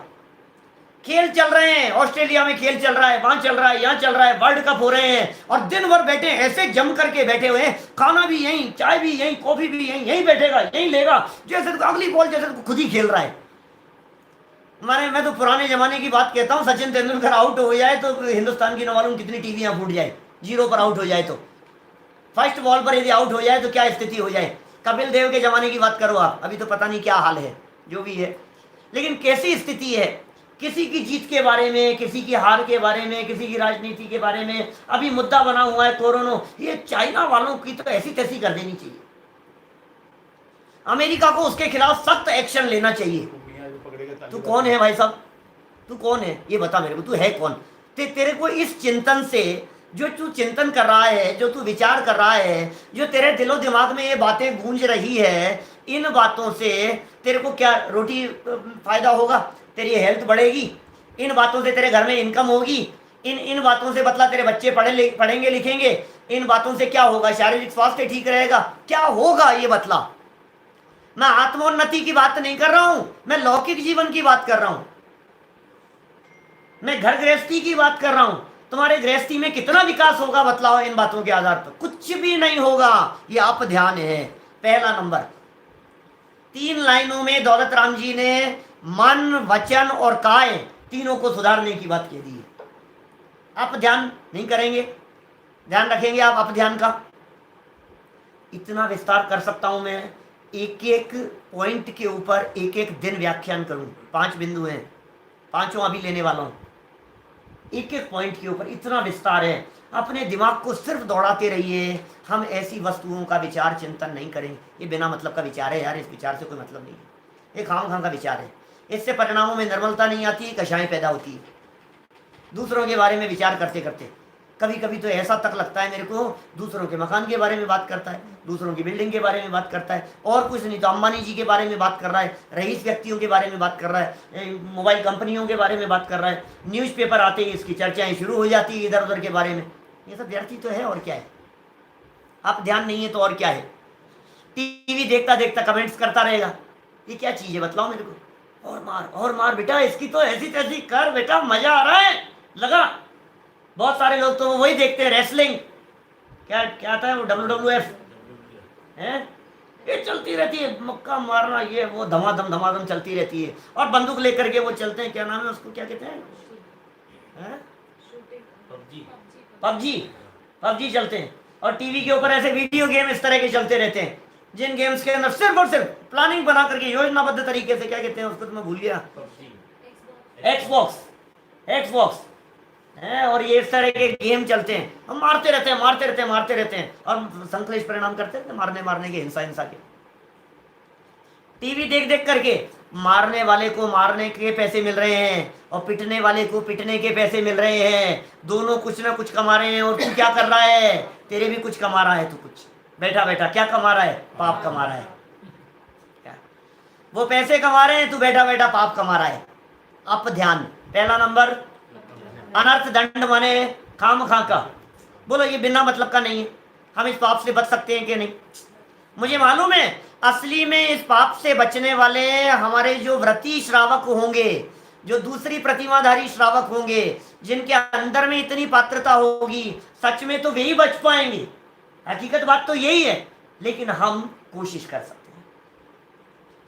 खेल चल रहे हैं, ऑस्ट्रेलिया में खेल चल रहा है, वहां चल रहा है, यहाँ चल रहा है, वर्ल्ड कप हो रहे हैं, और दिन भर बैठे ऐसे जम करके बैठे हुए हैं, खाना भी यहीं, चाय भी यहीं, कॉफी भी यहीं, यहीं बैठेगा, यहीं लेगा, जैसे तो अगली बॉल जैसे तो खुद ही खेल रहा है। मैं तो पुराने जमाने की बात कहता हूँ, सचिन तेंदुलकर आउट हो जाए तो हिंदुस्तान की न मालूम कितनी टीवियां फूट जाए, 0 पर आउट हो जाए तो। फर्स्ट बॉल पर यदि आउट हो जाए तो क्या स्थिति हो जाए। कपिल देव के जमाने की बात करो आप, अभी तो पता नहीं क्या हाल है, जो भी है, लेकिन कैसी स्थिति है। किसी की जीत के बारे में, किसी की हार के बारे में, किसी की राजनीति के बारे में अभी मुद्दा बना हुआ है कोरोना। ये चाइना वालों की तो ऐसी तैसी कर देनी चाहिए। अमेरिका को उसके खिलाफ सख्त एक्शन लेना चाहिए। तू कौन है भाई साहब? तू कौन है ये बता मेरे को, तू है कौन? तेरे को इस चिंतन से, जो तू चिंतन कर रहा है, जो तू विचार कर रहा है, जो तेरे दिलो दिमाग में ये बातें गूंज रही है, इन बातों से तेरे को क्या रोटी फायदा होगा? तेरी हेल्थ बढ़ेगी? इन बातों से तेरे घर में इनकम होगी? इन बातों से बतला तेरे बच्चे पढ़ेंगे लिखेंगे? इन बातों से क्या होगा? शारीरिक स्वास्थ्य ठीक रहेगा? क्या होगा ये बतला। मैं आत्मोन्नति की बात नहीं कर रहा हूं, मैं लौकिक जीवन की बात कर रहा हूं, मैं घर गृहस्थी की बात कर रहा हूं। तुम्हारे गृहस्थी में कितना विकास होगा बतलाओ इन बातों के आधार पर? कुछ भी नहीं होगा। ये आप ध्यान है। पहला नंबर, 3 लाइनों में दौलत राम जी ने मन, वचन और काय तीनों को सुधारने की बात कह दी है। आप ध्यान नहीं करेंगे, ध्यान रखेंगे आप ध्यान का? इतना विस्तार कर सकता हूं मैं, एक एक पॉइंट के ऊपर एक एक दिन व्याख्यान करूं। 5 बिंदु हैं, 5 अभी लेने वाला हूं। एक एक पॉइंट के ऊपर इतना विस्तार है। अपने दिमाग को सिर्फ दौड़ाते रहिए। हम ऐसी वस्तुओं का विचार चिंतन नहीं करेंगे। ये बिना मतलब का विचार है यार, इस विचार से कोई मतलब नहीं है। ये खाम का विचार है। इससे परिणामों में निर्मलता नहीं आती, कषाय पैदा होती है। दूसरों के बारे में विचार करते करते कभी कभी तो ऐसा तक लगता है मेरे को, दूसरों के मकान के बारे में बात करता है, दूसरों की बिल्डिंग के बारे में बात करता है, और कुछ नहीं तो अंबानी जी के बारे में बात कर रहा है, रईस व्यक्तियों के बारे में बात कर रहा है, मोबाइल कंपनियों के बारे में बात कर रहा है, न्यूज़पेपर आते ही इसकी चर्चाएं शुरू हो जाती है इधर उधर के बारे में। ये सब व्यर्थी तो है, और क्या है। आप ध्यान नहीं है तो और क्या है। टीवी देखता देखता कमेंट्स करता रहेगा। ये क्या चीज़ है बतलाओ मेरे को। और मार बेटा, इसकी तो ऐसी तैसी कर बेटा, मजा आ रहा है लगा। बहुत सारे लोग तो वही देखते हैं, रेसलिंग, क्या आता है वो, WWF है, ये चलती रहती है, मक्का मारना, ये वो धमाधम चलती रहती है। और बंदूक लेकर के वो चलते हैं, क्या नाम है उसको, क्या कहते हैं, पबजी चलते हैं। और टीवी के ऊपर ऐसे वीडियो गेम इस तरह के चलते रहते हैं, जिन गेम्स के अंदर सिर्फ और सिर्फ प्लानिंग बना करके योजनाबद्ध तरीके से, क्या कहते हैं उसको तो मैं भूल गया, एक्सबॉक्स है। और ये इस तरह के गेम चलते हैं, हम मारते रहते हैं और संश्लेष परिणाम करते हैं मारने के, हिंसा के। टीवी देख देख करके मारने वाले को मारने के पैसे मिल रहे हैं और पिटने वाले को पिटने के पैसे मिल रहे हैं। दोनों कुछ ना कुछ कमा रहे हैं। और तू क्या कर रहा है? तेरे भी कुछ कमा रहा है। तू कुछ बैठा क्या कमा रहा है? पाप कमा रहा है। क्या वो पैसे कमा रहे हैं, तू बैठा पाप कमा रहा है। अब ध्यान, पहला नंबर, अनर्थ दंड माने खाम खा का। बोलो ये बिना मतलब का नहीं है। हम इस पाप से बच सकते हैं कि नहीं? मुझे मालूम है असली में इस पाप से बचने वाले हमारे जो व्रती श्रावक होंगे, जो दूसरी प्रतिमाधारी श्रावक होंगे, जिनके अंदर में इतनी पात्रता होगी, सच में तो वे ही बच पाएंगे। हकीकत बात तो यही है। लेकिन हम कोशिश कर सकते हैं,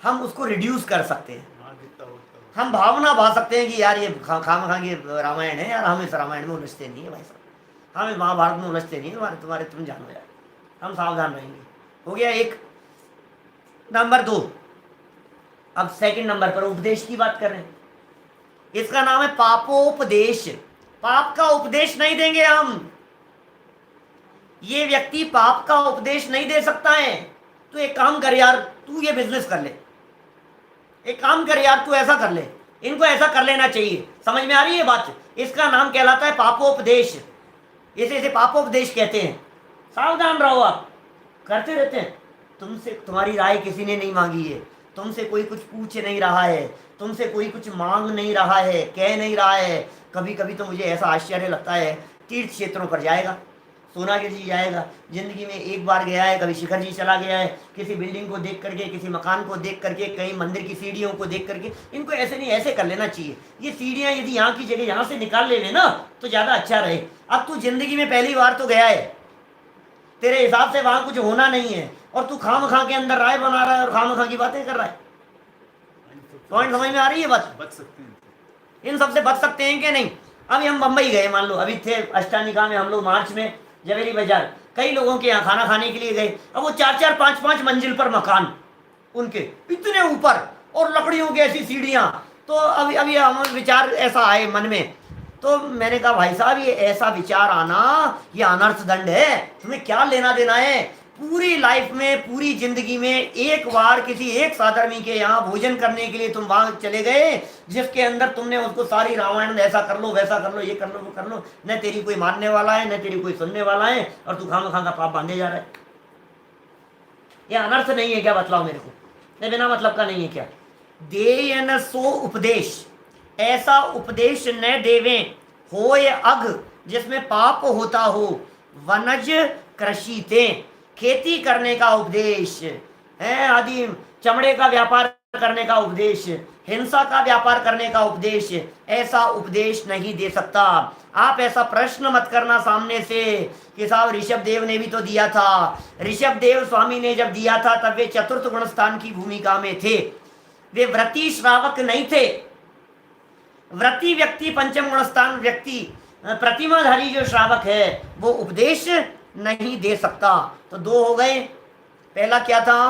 हम उसको रिड्यूस कर सकते हैं, हम भावना भा सकते हैं कि यार ये खाम खांगे रामायण है यार, हम इस रामायण में उलझते नहीं है भाई साहब, हम इस महाभारत में उलझते नहीं है, तुम्हारे तुम जानो यार, हम सावधान रहेंगे। हो गया एक। नंबर 2, अब सेकंड नंबर पर उपदेश की बात कर रहे हैं, इसका नाम है पापोपदेश। पाप का उपदेश नहीं देंगे हम, ये व्यक्ति पाप का उपदेश नहीं दे सकता है। तू एक काम कर यार, तू ये बिजनेस कर ले, एक काम कर यार, तू ऐसा कर ले, इनको ऐसा कर लेना चाहिए। समझ में आ रही है बात? इसका नाम कहलाता है पापोपदेश, इसे पापोपदेश कहते हैं। सावधान रहो, आप करते रहते हैं, तुमसे तुम्हारी राय किसी ने नहीं मांगी है, तुमसे कोई कुछ पूछ नहीं रहा है, तुमसे कोई कुछ मांग नहीं रहा है, कह नहीं रहा है। कभी कभी तो मुझे ऐसा आश्चर्य लगता है, तीर्थ क्षेत्रों पर जाएगा, सोनागिर जी जाएगा, जिंदगी में एक बार गया है, कभी शिखर जी चला गया है, किसी बिल्डिंग को देख करके, किसी मकान को देख करके, कहीं मंदिर की सीढ़ियों को देख करके, इनको ऐसे नहीं ऐसे कर लेना चाहिए। ये सीढ़ियाँ यदि यहाँ की जगह यहाँ से निकाल ले ना तो ज़्यादा अच्छा रहे। अब तू जिंदगी में पहली बार तो गया है, तेरे हिसाब से वहाँ कुछ होना नहीं है, और तू खाम खा के अंदर राय बना रहा है और खाम खा की बातें कर रहा है। पॉइंट समझ में आ रही है बात? बच सकते हैं, इन सबसे बच सकते हैं कि नहीं? अभी हम बम्बई गए, मान लो अभी थे अष्टानिका में हम लोग मार्च में, जवेरी बाजार, कई लोगों के यहाँ खाना खाने के लिए गए। अब वो 4-4, 5-5 मंजिल पर मकान, उनके इतने ऊपर, और लकड़ियों की ऐसी सीढ़ियाँ। तो अभी हम विचार ऐसा आए मन में, तो मैंने कहा भाई साहब ये ऐसा विचार आना, ये अनर्थ दंड है, तुम्हें क्या लेना देना है? पूरी लाइफ में, पूरी जिंदगी में एक बार किसी एक साधर्मी के यहाँ भोजन करने के लिए तुम वहां चले गए, जिसके अंदर तुमने उसको सारी रामायण ऐसा कर लो, वैसा कर लो, ये कर लो, वो कर लो, न तेरी कोई मानने वाला है, न तेरी कोई सुनने वाला है, और तू खाम खा का पाप बांधे जा रहा है। ये अनर्थ नहीं है क्या? बतलाओ मेरे को, ये बिना मतलब का नहीं है क्या? दे न सो उपदेश, ऐसा उपदेश न देवे, होय अघ, जिसमें पाप होता हो, वनज कृषिते, खेती करने का उपदेश है, आदि चमड़े का व्यापार करने का उपदेश, हिंसा का व्यापार करने का उपदेश, ऐसा उपदेश नहीं दे सकता। आप ऐसा प्रश्न मत करना सामने से कि साहब ऋषभ देव ने भी तो दिया था। ऋषभ देव स्वामी ने जब दिया था तब वे चतुर्थ गुण स्थान की भूमिका में थे, वे व्रती श्रावक नहीं थे। व्रती व्यक्ति, पंचम गुण स्थान व्यक्ति, प्रतिमाधारी जो श्रावक है, वो उपदेश नहीं दे सकता। तो 2 हो गए, पहला क्या था?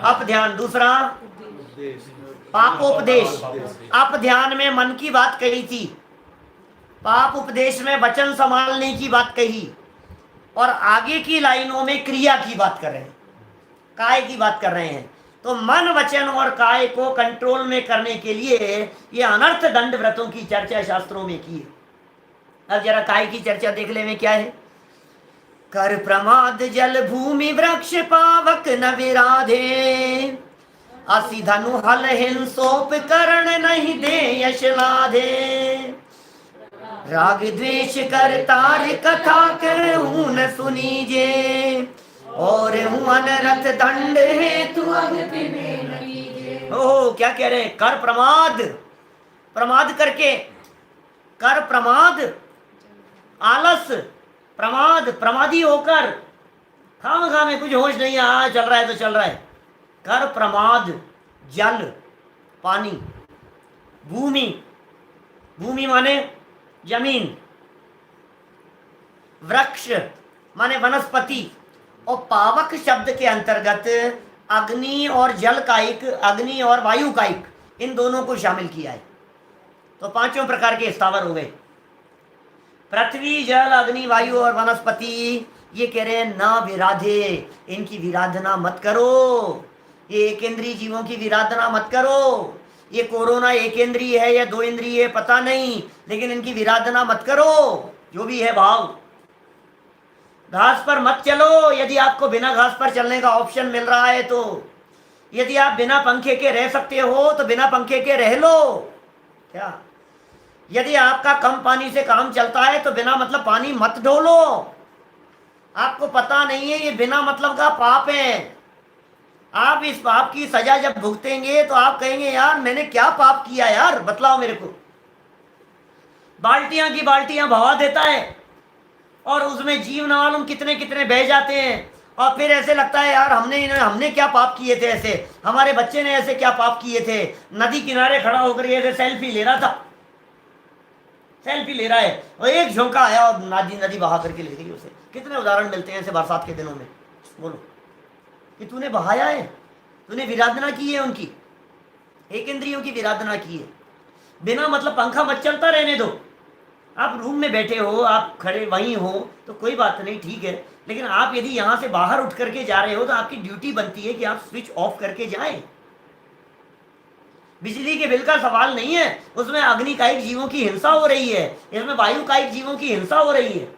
अपध्यान, दूसरा पापोपदेश। अपध्यान में मन की बात कही थी, पाप उपदेश में वचन संभालने की बात कही, और आगे की लाइनों में क्रिया की बात कर रहे हैं, काय की बात कर रहे हैं। तो मन, वचन और काय को कंट्रोल में करने के लिए ये अनर्थ दंड व्रतों की चर्चा शास्त्रों में की है। अब जरा काय की चर्चा देख ले में क्या है। कर प्रमाद जल भूमि वृक्ष पावक न विराधे, असी धनु हल हिंसोप करण नहीं दे यश लाधे, राग द्वेष कर तार कथा कहूं न सुनीजे, और हूं अनरथ दंड हेतु अगति में न कीजे। ओह क्या कह रहे हैं? कर प्रमाद, प्रमाद करके, कर प्रमाद, आलस, प्रमाद, प्रमादी होकर, खामखा में कुछ होश नहीं है, चल रहा है तो चल रहा है। कर प्रमाद जल, पानी, भूमि, भूमि माने जमीन, वृक्ष माने वनस्पति, और पावक शब्द के अंतर्गत अग्नि और जल कायिक, अग्नि और वायु कायिक, इन दोनों को शामिल किया है। तो 5 प्रकार के स्थावर हो गए, पृथ्वी, जल, अग्नि, वायु और वनस्पति। ये कह रहे हैं ना विराधे, इनकी विराधना मत करो, ये एक इंद्रिय जीवों की विराधना मत करो। ये कोरोना एक इंद्रिय है या 2 इंद्रिय है पता नहीं, लेकिन इनकी विराधना मत करो, जो भी है भाव। घास पर मत चलो यदि आपको बिना घास पर चलने का ऑप्शन मिल रहा है तो। यदि आप बिना पंखे के रह सकते हो तो बिना पंखे के रह लो। क्या? यदि आपका कम पानी से काम चलता है तो बिना मतलब पानी मत ढोलो। आपको पता नहीं है ये बिना मतलब का पाप है। आप इस पाप की सजा जब भुगतेंगे तो आप कहेंगे यार मैंने क्या पाप किया यार, बतलाओ मेरे को। बाल्टियां की बाल्टियां बहा देता है और उसमें जीव न मालूम कितने कितने बह जाते हैं, और फिर ऐसे लगता है यार हमने क्या पाप किए थे, ऐसे हमारे बच्चे ने ऐसे क्या पाप किए थे। नदी किनारे खड़ा होकर ये ऐसे सेल्फी ले रहा था, सेल्फी ले रहा है, और एक झोंका आया और नदी नदी बहा करके ले गई उसे। कितने उदाहरण मिलते हैं ऐसे बरसात के दिनों में। बोलो कि तूने बहाया है, तूने विराधना की है उनकी, एक इंद्रियों की विराधना की है। बिना मतलब पंखा मत चलता रहने दो। आप रूम में बैठे हो, आप खड़े वहीं हो तो कोई बात नहीं, ठीक है, लेकिन आप यदि यहां से बाहर उठ करके जा रहे हो तो आपकी ड्यूटी बनती है कि आप स्विच ऑफ करके जाएं। बिजली के बिल का सवाल नहीं है, उसमें अग्निकायिक जीवों की हिंसा हो रही है, इसमें वायुकायिक जीवों की हिंसा हो रही है,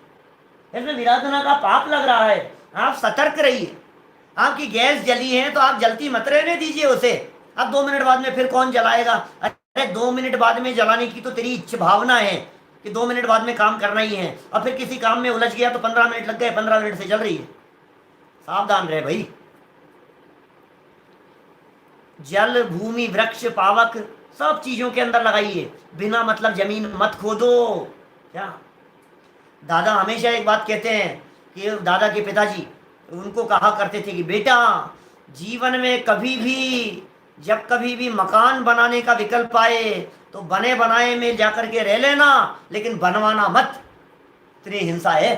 इसमें विराधना का पाप लग रहा है। आप सतर्क रहिए। आपकी गैस जली है तो आप जलती मत रहने दीजिए उसे। अब 2 मिनट बाद में फिर कौन जलाएगा? अरे 2 मिनट बाद में जलाने की तो तेरी इच्छा भावना है कि 2 मिनट बाद में काम करना ही है, और फिर किसी काम में उलझ गया तो 15 मिनट लग गए, 15 मिनट से जल रही है। सावधान रहे भाई। जल, भूमि, वृक्ष, पावक सब चीजों के अंदर लगाइए, बिना मतलब जमीन मत खोदो। क्या दादा हमेशा एक बात कहते हैं कि दादा के पिताजी उनको कहा करते थे कि बेटा जीवन में कभी भी जब कभी भी मकान बनाने का विकल्प आए तो बने बनाए में जाकर के रह लेना, लेकिन बनवाना मत, इतनी हिंसा है।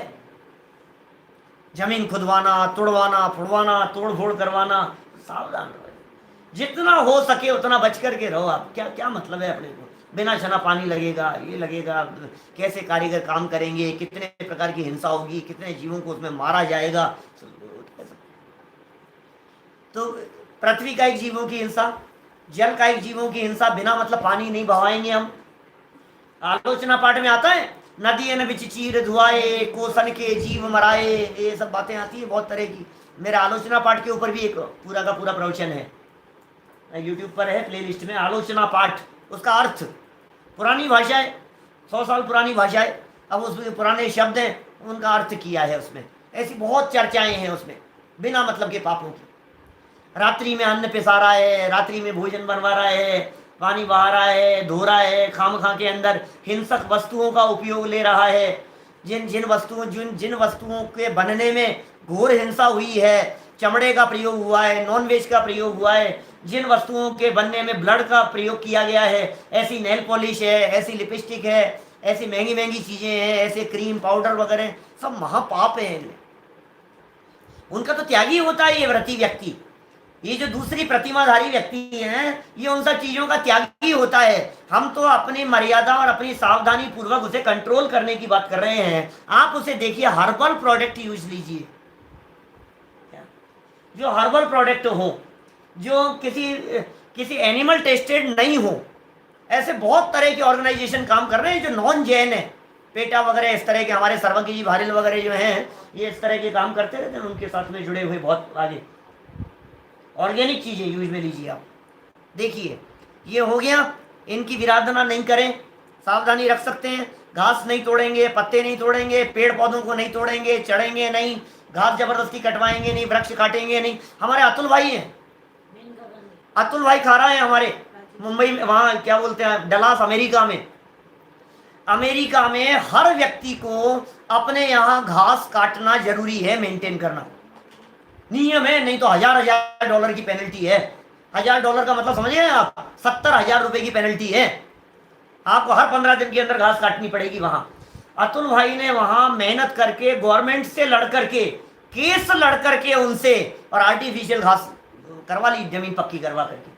जमीन खुदवाना, तोड़वाना, फुड़वाना, तोड़ फोड़ करवाना, सावधान रहो। जितना हो सके उतना बच करके रहो। आप क्या क्या मतलब है अपने को, बिना छना पानी लगेगा, ये लगेगा, कैसे कारीगर काम करेंगे, कितने प्रकार की हिंसा होगी, कितने जीवों को उसमें मारा जाएगा। तो पृथ्वी का एक जीवों की हिंसा, जल का एक जीवों की हिंसा, बिना मतलब पानी नहीं बहाएंगे हम। आलोचना पाठ में आता है नदी न बिच चीर धुआए, कोसन के जीव मराए, ये सब बातें आती है बहुत तरह की। मेरा आलोचना पाठ के ऊपर भी एक पूरा का पूरा प्रवचन है, यूट्यूब पर है प्लेलिस्ट में, आलोचना पाठ। उसका अर्थ, पुरानी भाषा है, 100 साल पुरानी भाषा है, अब उसमें पुराने शब्द हैं, उनका अर्थ किया है उसमें। ऐसी बहुत चर्चाएं हैं उसमें बिना मतलब के पापों की। रात्रि में अन्न पिसा रहा है, रात्रि में भोजन बनवा रहा है, पानी बहा रहा है, धो रहा है, खामखा के अंदर हिंसक वस्तुओं का उपयोग ले रहा है। जिन जिन वस्तुओं के बनने में घोर हिंसा हुई है, चमड़े का प्रयोग हुआ है, नॉन वेज का प्रयोग हुआ है, जिन वस्तुओं के बनने में ब्लड का प्रयोग किया गया है, ऐसी नेल पॉलिश है, ऐसी लिपस्टिक है, ऐसी महंगी महंगी चीजें हैं, ऐसे क्रीम पाउडर वगैरह, सब महापाप है इनमें। उनका तो त्यागी होता है ये व्रती व्यक्ति। ये जो दूसरी प्रतिमाधारी व्यक्ति हैं, ये उन सब चीजों का त्यागी होता है। हम तो अपनी मर्यादा और अपनी सावधानी पूर्वक उसे कंट्रोल करने की बात कर रहे हैं। आप उसे देखिए, हर्बल प्रोडक्ट यूज लीजिए, जो हर्बल प्रोडक्ट हो, जो किसी एनिमल टेस्टेड नहीं हो। ऐसे बहुत तरह के ऑर्गेनाइजेशन काम कर रहे हैं जो नॉन जैन है, पेटा वगैरह इस तरह के, हमारे सर्वज्ञ जी भारिल वगैरह जो हैं, ये इस तरह के काम करते रहते हैं, उनके साथ में जुड़े हुए बहुत आगे। ऑर्गेनिक चीजें यूज में लीजिए आप। देखिए ये हो गया, इनकी विराधना नहीं करें, सावधानी रख सकते हैं। घास नहीं तोड़ेंगे, पत्ते नहीं तोड़ेंगे, पेड़ पौधों को नहीं तोड़ेंगे, चढ़ेंगे नहीं, घास जबरदस्ती कटवाएंगे नहीं, वृक्ष काटेंगे नहीं। हमारे अतुल भाई हैं, अतुल भाई खा रहा है हमारे मुंबई में, वहाँ क्या बोलते हैं, डलास, अमेरिका में। अमेरिका में हर व्यक्ति को अपने यहाँ घास काटना जरूरी है, मेंटेन करना नियम है, नहीं तो $1000 की पेनल्टी है। $1000 का मतलब समझिए आप, 70,000 रुपए की पेनल्टी है। आपको हर 15 दिन के अंदर घास काटनी पड़ेगी वहां। अतुल भाई ने वहां मेहनत करके, गवर्नमेंट से लड़ करके, केस लड़ करके उनसे, और आर्टिफिशियल घास करवा ली, जमीन पक्की करवा करके।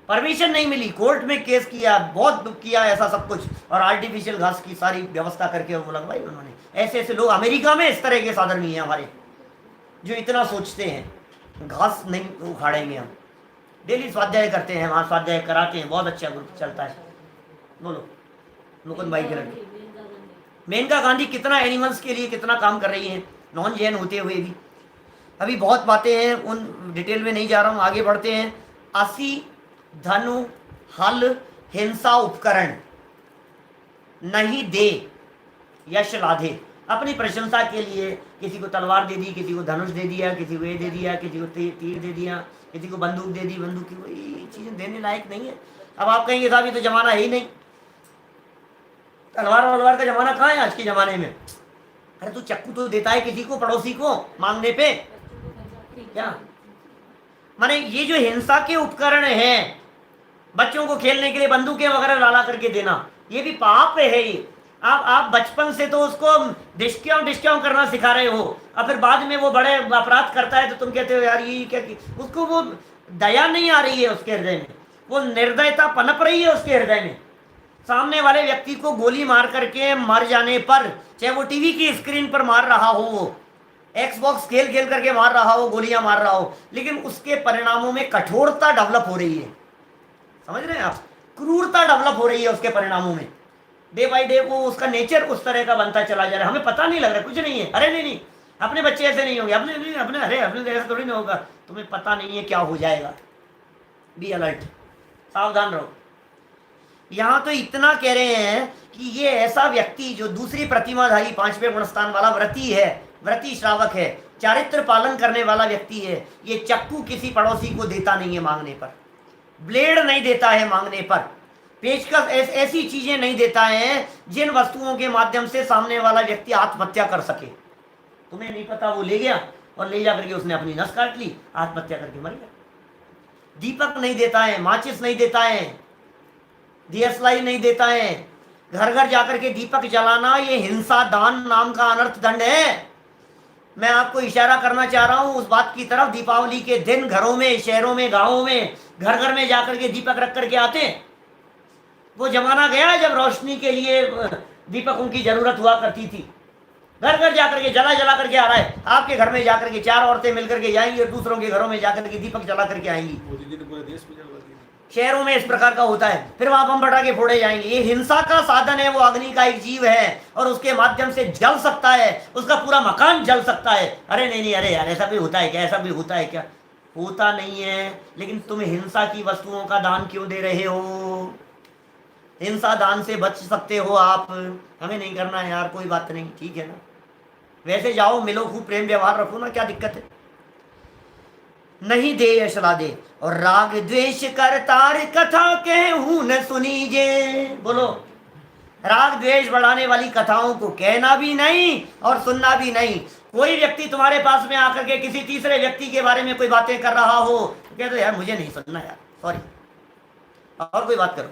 परमिशन नहीं मिली, कोर्ट में केस किया, बहुत किया ऐसा सब कुछ, और आर्टिफिशियल घास की सारी व्यवस्था करके वो लगवाई उन्होंने। ऐसे ऐसे लोग अमेरिका में इस तरह के साधर्मी हैं हमारे, जो इतना सोचते हैं घास नहीं उखाड़ेंगे हम। डेली स्वाध्याय करते हैं, वहाँ स्वाध्याय कराते हैं, बहुत अच्छा ग्रुप चलता है। बोलो मुकुंद भाई के लड़के मेनका गांधी कितना एनिमल्स के लिए कितना काम कर रही है, नॉन जैन होते हुए भी। अभी बहुत बातें हैं, उन डिटेल में नहीं जा रहा हूँ, आगे बढ़ते हैं। असी धनु हल हिंसा उपकरण नहीं दे यश लाधे। अपनी प्रशंसा के लिए किसी को तलवार दे दी, किसी को धनुष दे दिया, किसी को ये दे दिया, किसी को तीर दे दिया, किसी को बंदूक दे दी, बंदूक की कोई चीजें देने लायक नहीं है। अब आप कहेंगे साहब ये तो जमाना है ही नहीं, तलवार वलवार का जमाना कहाँ है आज के जमाने में, अरे तू चक्कू तो देता है किसी को, पड़ोसी को मांगने पे क्या? माने ये जो हिंसा के उपकरण हैं, बच्चों को खेलने के लिए बंदूकें वगैरह लाला करके देना, ये भी पाप है ये। आप बचपन से तो उसको डिस्क्याउं करना सिखा रहे हो, और फिर बाद में वो बड़े अपराध करता है तो तुम कहते हो यार ये क्या उसको वो दया नहीं आ रही है उसके हृदय में, वो निर्दयता पनप रही है उसके हृदय में। सामने वाले व्यक्ति को गोली मार करके मर जाने पर, चाहे वो टीवी की स्क्रीन पर मार रहा हो, वो एक्सबॉक्स खेल खेल करके मार रहा हो, गोलियां मार रहा हो, लेकिन उसके परिणामों में कठोरता डेवलप हो रही है। समझ रहे हैं आप? क्रूरता डेवलप हो रही है उसके परिणामों में। डे बाई डे वो उसका नेचर उस तरह का बनता चला जा रहा है। हमें पता नहीं लग रहा, कुछ नहीं है, अरे नहीं नहीं अपने बच्चे ऐसे नहीं होंगे, अपने अरे अपने ऐसा थोड़ी नहीं होगा, तुम्हें पता नहीं है क्या हो जाएगा। बी अलर्ट, सावधान रहो। यहां तो इतना कह रहे हैं कि ये ऐसा व्यक्ति जो दूसरी प्रतिमाधारी 5वें गुणस्थान वाला व्रती है, व्रती श्रावक है, चारित्र पालन करने वाला व्यक्ति है, ये चक्कू किसी पड़ोसी को देता नहीं है मांगने पर, ब्लेड नहीं देता है मांगने पर, पेचकस ऐसी चीजें नहीं देता है जिन वस्तुओं के माध्यम से सामने वाला व्यक्ति आत्महत्या कर सके। तुम्हें नहीं पता, वो ले गया और ले जा करके उसने अपनी नस काट ली, आत्महत्या करके मर गया। दीपक नहीं देता है, माचिस नहीं देता है, दियसलाई नहीं देता है, घर घर जाकर के दीपक जलाना ये हिंसा दान नाम का अनर्थ दंड है। मैं आपको इशारा करना चाह रहा हूं उस बात की तरफ, दीपावली के दिन घरों में, शहरों में, गांवों में घर घर में जाकर के दीपक रख करके आते हैं। वो जमाना गया है जब रोशनी के लिए दीपकों की जरूरत हुआ करती थी। घर घर जाकर के जला जला करके आ रहा है। आपके घर में जाकर के 4 औरतें मिलकर के जाएंगी और दूसरों के घरों में जाकर के दीपक जला करके आएंगी। शहरों में इस प्रकार का होता है, फिर वहां बम पटाखे फोड़े जाएंगे। ये हिंसा का साधन है, वो अग्नि का एक जीव है और उसके माध्यम से जल सकता है, उसका पूरा मकान जल सकता है। अरे नहीं नहीं, अरे यार ऐसा भी होता है क्या? ऐसा भी होता है क्या? होता नहीं है, लेकिन तुम हिंसा की वस्तुओं का दान क्यों दे रहे हो? हिंसा दान से बच सकते हो आप, हमें नहीं करना है यार, कोई बात नहीं, ठीक है ना? वैसे जाओ, मिलो, खूब प्रेम व्यवहार रखो ना, क्या दिक्कत है? नहीं दे यशला दे। और राग द्वेष कर तार कथा कहूं न सुनीजे। बोलो, राग द्वेष बढ़ाने वाली कथाओं को कहना भी नहीं और सुनना भी नहीं। कोई व्यक्ति तुम्हारे पास में आकर के किसी तीसरे व्यक्ति के बारे में कोई बातें कर रहा हो, कह दो यार मुझे नहीं सुनना यार, सॉरी, और कोई बात करो।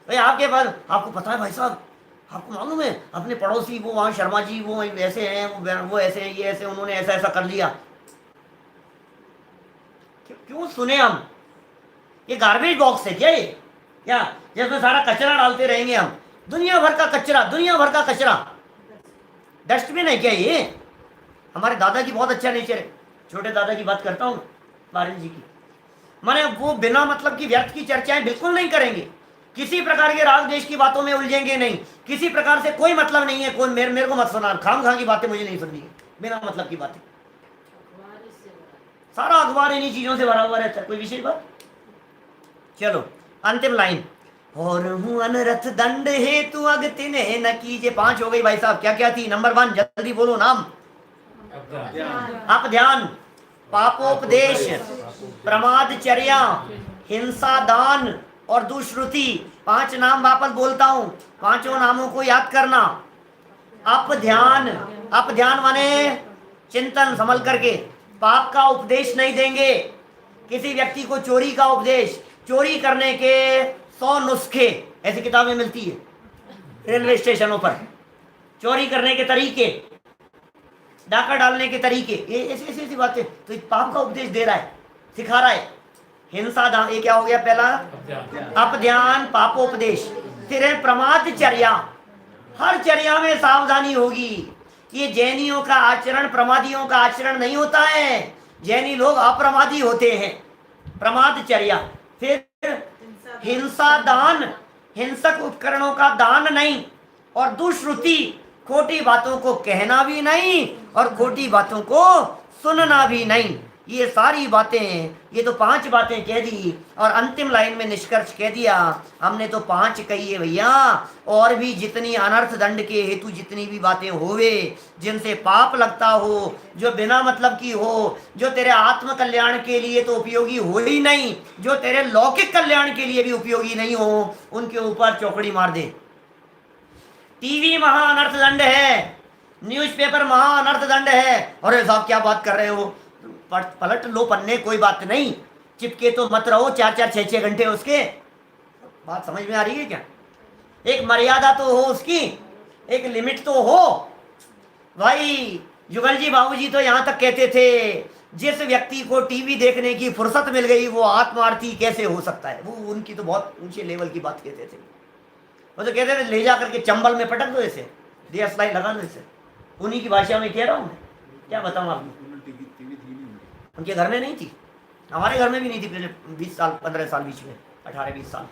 भाई आपके पास, आपको पता है भाई साहब, आपको मालूम है अपने पड़ोसी वो वहाँ शर्मा जी वो ऐसे हैं, वो ऐसे हैं, ये ऐसे, उन्होंने ऐसा ऐसा कर लिया। क्यों सुने हम? ये गार्बेज बॉक्स है क्या ये? क्या जिसमें सारा कचरा डालते रहेंगे हम? दुनिया भर का कचरा, दुनिया भर का कचरा, डस्टबिन है क्या ये? हमारे दादा की बहुत अच्छा नेचर है, छोटे दादा की बात करता हूँ, बारिश जी की, माने वो बिना मतलब की व्यर्थ की चर्चाएं बिल्कुल नहीं करेंगे, किसी प्रकार के राग देश की बातों में उलझेंगे नहीं, किसी प्रकार से कोई मतलब नहीं है। कोई मेरे को मत सुना, खाम खा की बातें मुझे नहीं सुननी है, बिना मतलब की बातें। सारा अखबार इन्हीं चीजों से भरा हुआ रहता है, कोई विशेष बात? चलो अंतिम लाइन, और हूं अनरथ दंड हेतु अगति ने न कीजे। 5 हो गई भाई साहब, क्या क्या थी? नंबर 1, जल्दी बोलो नाम। अपध्यान, पापोपदेश, प्रमादचर्या, हिंसा दान और दुष्श्रुति। 5 नाम वापस बोलता हूं, 5 नामों को याद करना। अपध्यान, अपध्यान माने चिंतन, संभल करके। पाप का उपदेश नहीं देंगे किसी व्यक्ति को, चोरी का उपदेश, चोरी करने के 100 नुस्खे, ऐसी किताबें मिलती है रेलवे स्टेशनों पर, चोरी करने के तरीके, डाका डालने के तरीके, ये ऐसी ऐसी बातें। तो पाप का उपदेश दे रहा है, सिखा रहा है। हिंसा दान, ये क्या हो गया? पहला अपध्यान, पापोपदेश। फिर है प्रमादचर्या, हर चर्या में सावधानी होगी। ये जैनियों का आचरण प्रमादियों का आचरण नहीं होता है, जैनी लोग अप्रमादी होते हैं। प्रमादचर्या। फिर हिंसा दान, हिंसक उपकरणों का दान नहीं, और दुष्श्रुति, खोटी बातों को कहना भी नहीं और खोटी बातों को सुनना भी नहीं। ये सारी बातें, ये तो 5 बातें कह दी और अंतिम लाइन में निष्कर्ष कह दिया। हमने तो 5 कही है भैया, और भी जितनी अनर्थ दंड के हेतु जितनी भी बातें होवे, जिनसे पाप लगता हो, जो बिना मतलब की हो, जो तेरे आत्म कल्याण के लिए तो उपयोगी हो ही नहीं, जो तेरे लौकिक कल्याण के लिए भी उपयोगी नहीं हो, उनके ऊपर चौकड़ी मार दे। टीवी महा अनर्थ दंड है, न्यूज़पेपर महा अनर्थ दंड है। अरे साहब क्या बात कर रहे हो, पलट लो पन्ने, कोई बात नहीं, चिपके तो मत रहो 4-4 6-6 घंटे उसके। बात समझ में आ रही है क्या? एक मर्यादा तो हो उसकी, एक लिमिट तो हो भाई। जुगल जी बाबूजी तो यहाँ तक कहते थे, जिस व्यक्ति को टीवी देखने की फुर्सत मिल गई वो आत्मार्थी कैसे हो सकता है। वो उनकी तो बहुत ऊंचे लेवल की बात कहते थे। वो तो कहते थे ले जा करके चंबल में पटक दो इसे, दिया स्लाई लगा दो इसे। उन्हीं की भाषा में कह रहा हूँ मैं, क्या बताऊँ आपको। उनके घर में नहीं थी, हमारे घर में भी नहीं थी पहले 20 साल 15 साल बीच में, 18-20 साल।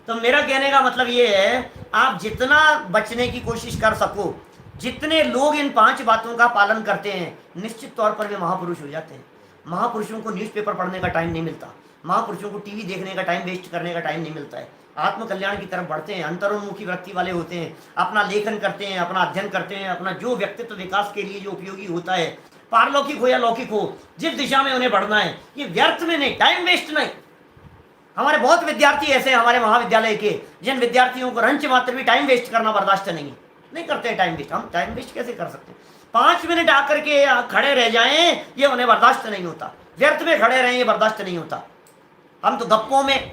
तो मेरा कहने का मतलब ये है, आप जितना बचने की कोशिश कर सको, जितने लोग इन 5 बातों का पालन करते हैं निश्चित तौर पर वे महापुरुष हो जाते हैं। महापुरुषों को न्यूज़पेपर पढ़ने का टाइम नहीं मिलता, महापुरुषों को टीवी देखने का टाइम वेस्ट करने का टाइम नहीं मिलता है। आत्मकल्याण की तरफ बढ़ते हैं, अंतरोन्मुखी वृत्ति वाले होते हैं, अपना लेखन करते हैं, अपना अध्ययन करते हैं, अपना जो व्यक्तित्व विकास के लिए जो उपयोगी होता है, पारलौकिक हो या लौकिक हो, जिस दिशा में उन्हें बढ़ना है, ये व्यर्थ में नहीं, टाइम वेस्ट नहीं। हमारे बहुत विद्यार्थी ऐसे हैं हमारे महाविद्यालय के, जिन विद्यार्थियों को रंच मात्र भी टाइम वेस्ट करना बर्दाश्त नहीं करते हैं टाइम वेस्ट। हम टाइम वेस्ट कैसे कर सकते हैं? 5 मिनट आकर के खड़े रह जाएं, ये उन्हें बर्दाश्त नहीं होता। व्यर्थ में खड़े रहें, ये बर्दाश्त नहीं होता। हम तो गप्पों में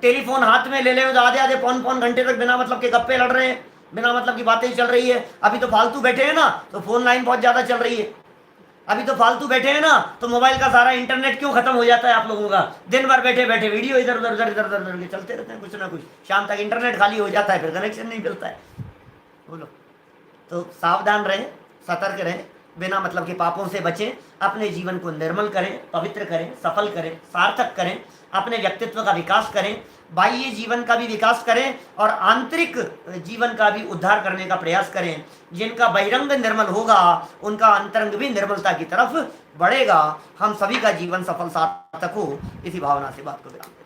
टेलीफोन हाथ में ले ले तो आधे पौन घंटे तक बिना मतलब के गप्पे लड़ रहे हैं, बिना मतलब की बातें चल रही है। अभी तो फालतू बैठे हैं ना, तो फोन लाइन बहुत ज्यादा चल रही है। अभी तो फालतू बैठे हैं ना, तो मोबाइल का सारा इंटरनेट क्यों खत्म हो जाता है आप लोगों का? दिन भर बैठे बैठे वीडियो इधर उधर के चलते रहते हैं, कुछ ना कुछ। शाम तक इंटरनेट खाली हो जाता है, फिर कनेक्शन नहीं मिलता है। बोलो, तो सावधान रहें, सतर्क रहें, बिना मतलब के पापों से बचें, अपने जीवन को निर्मल करें, पवित्र करें, सफल करें, सार्थक करें, अपने व्यक्तित्व का विकास करें, बाह्य जीवन का भी विकास करें और आंतरिक जीवन का भी उद्धार करने का प्रयास करें। जिनका बहिरंग निर्मल होगा उनका अंतरंग भी निर्मलता की तरफ बढ़ेगा। हम सभी का जीवन सफल सार्थक हो, इसी भावना से बात को विराम दें।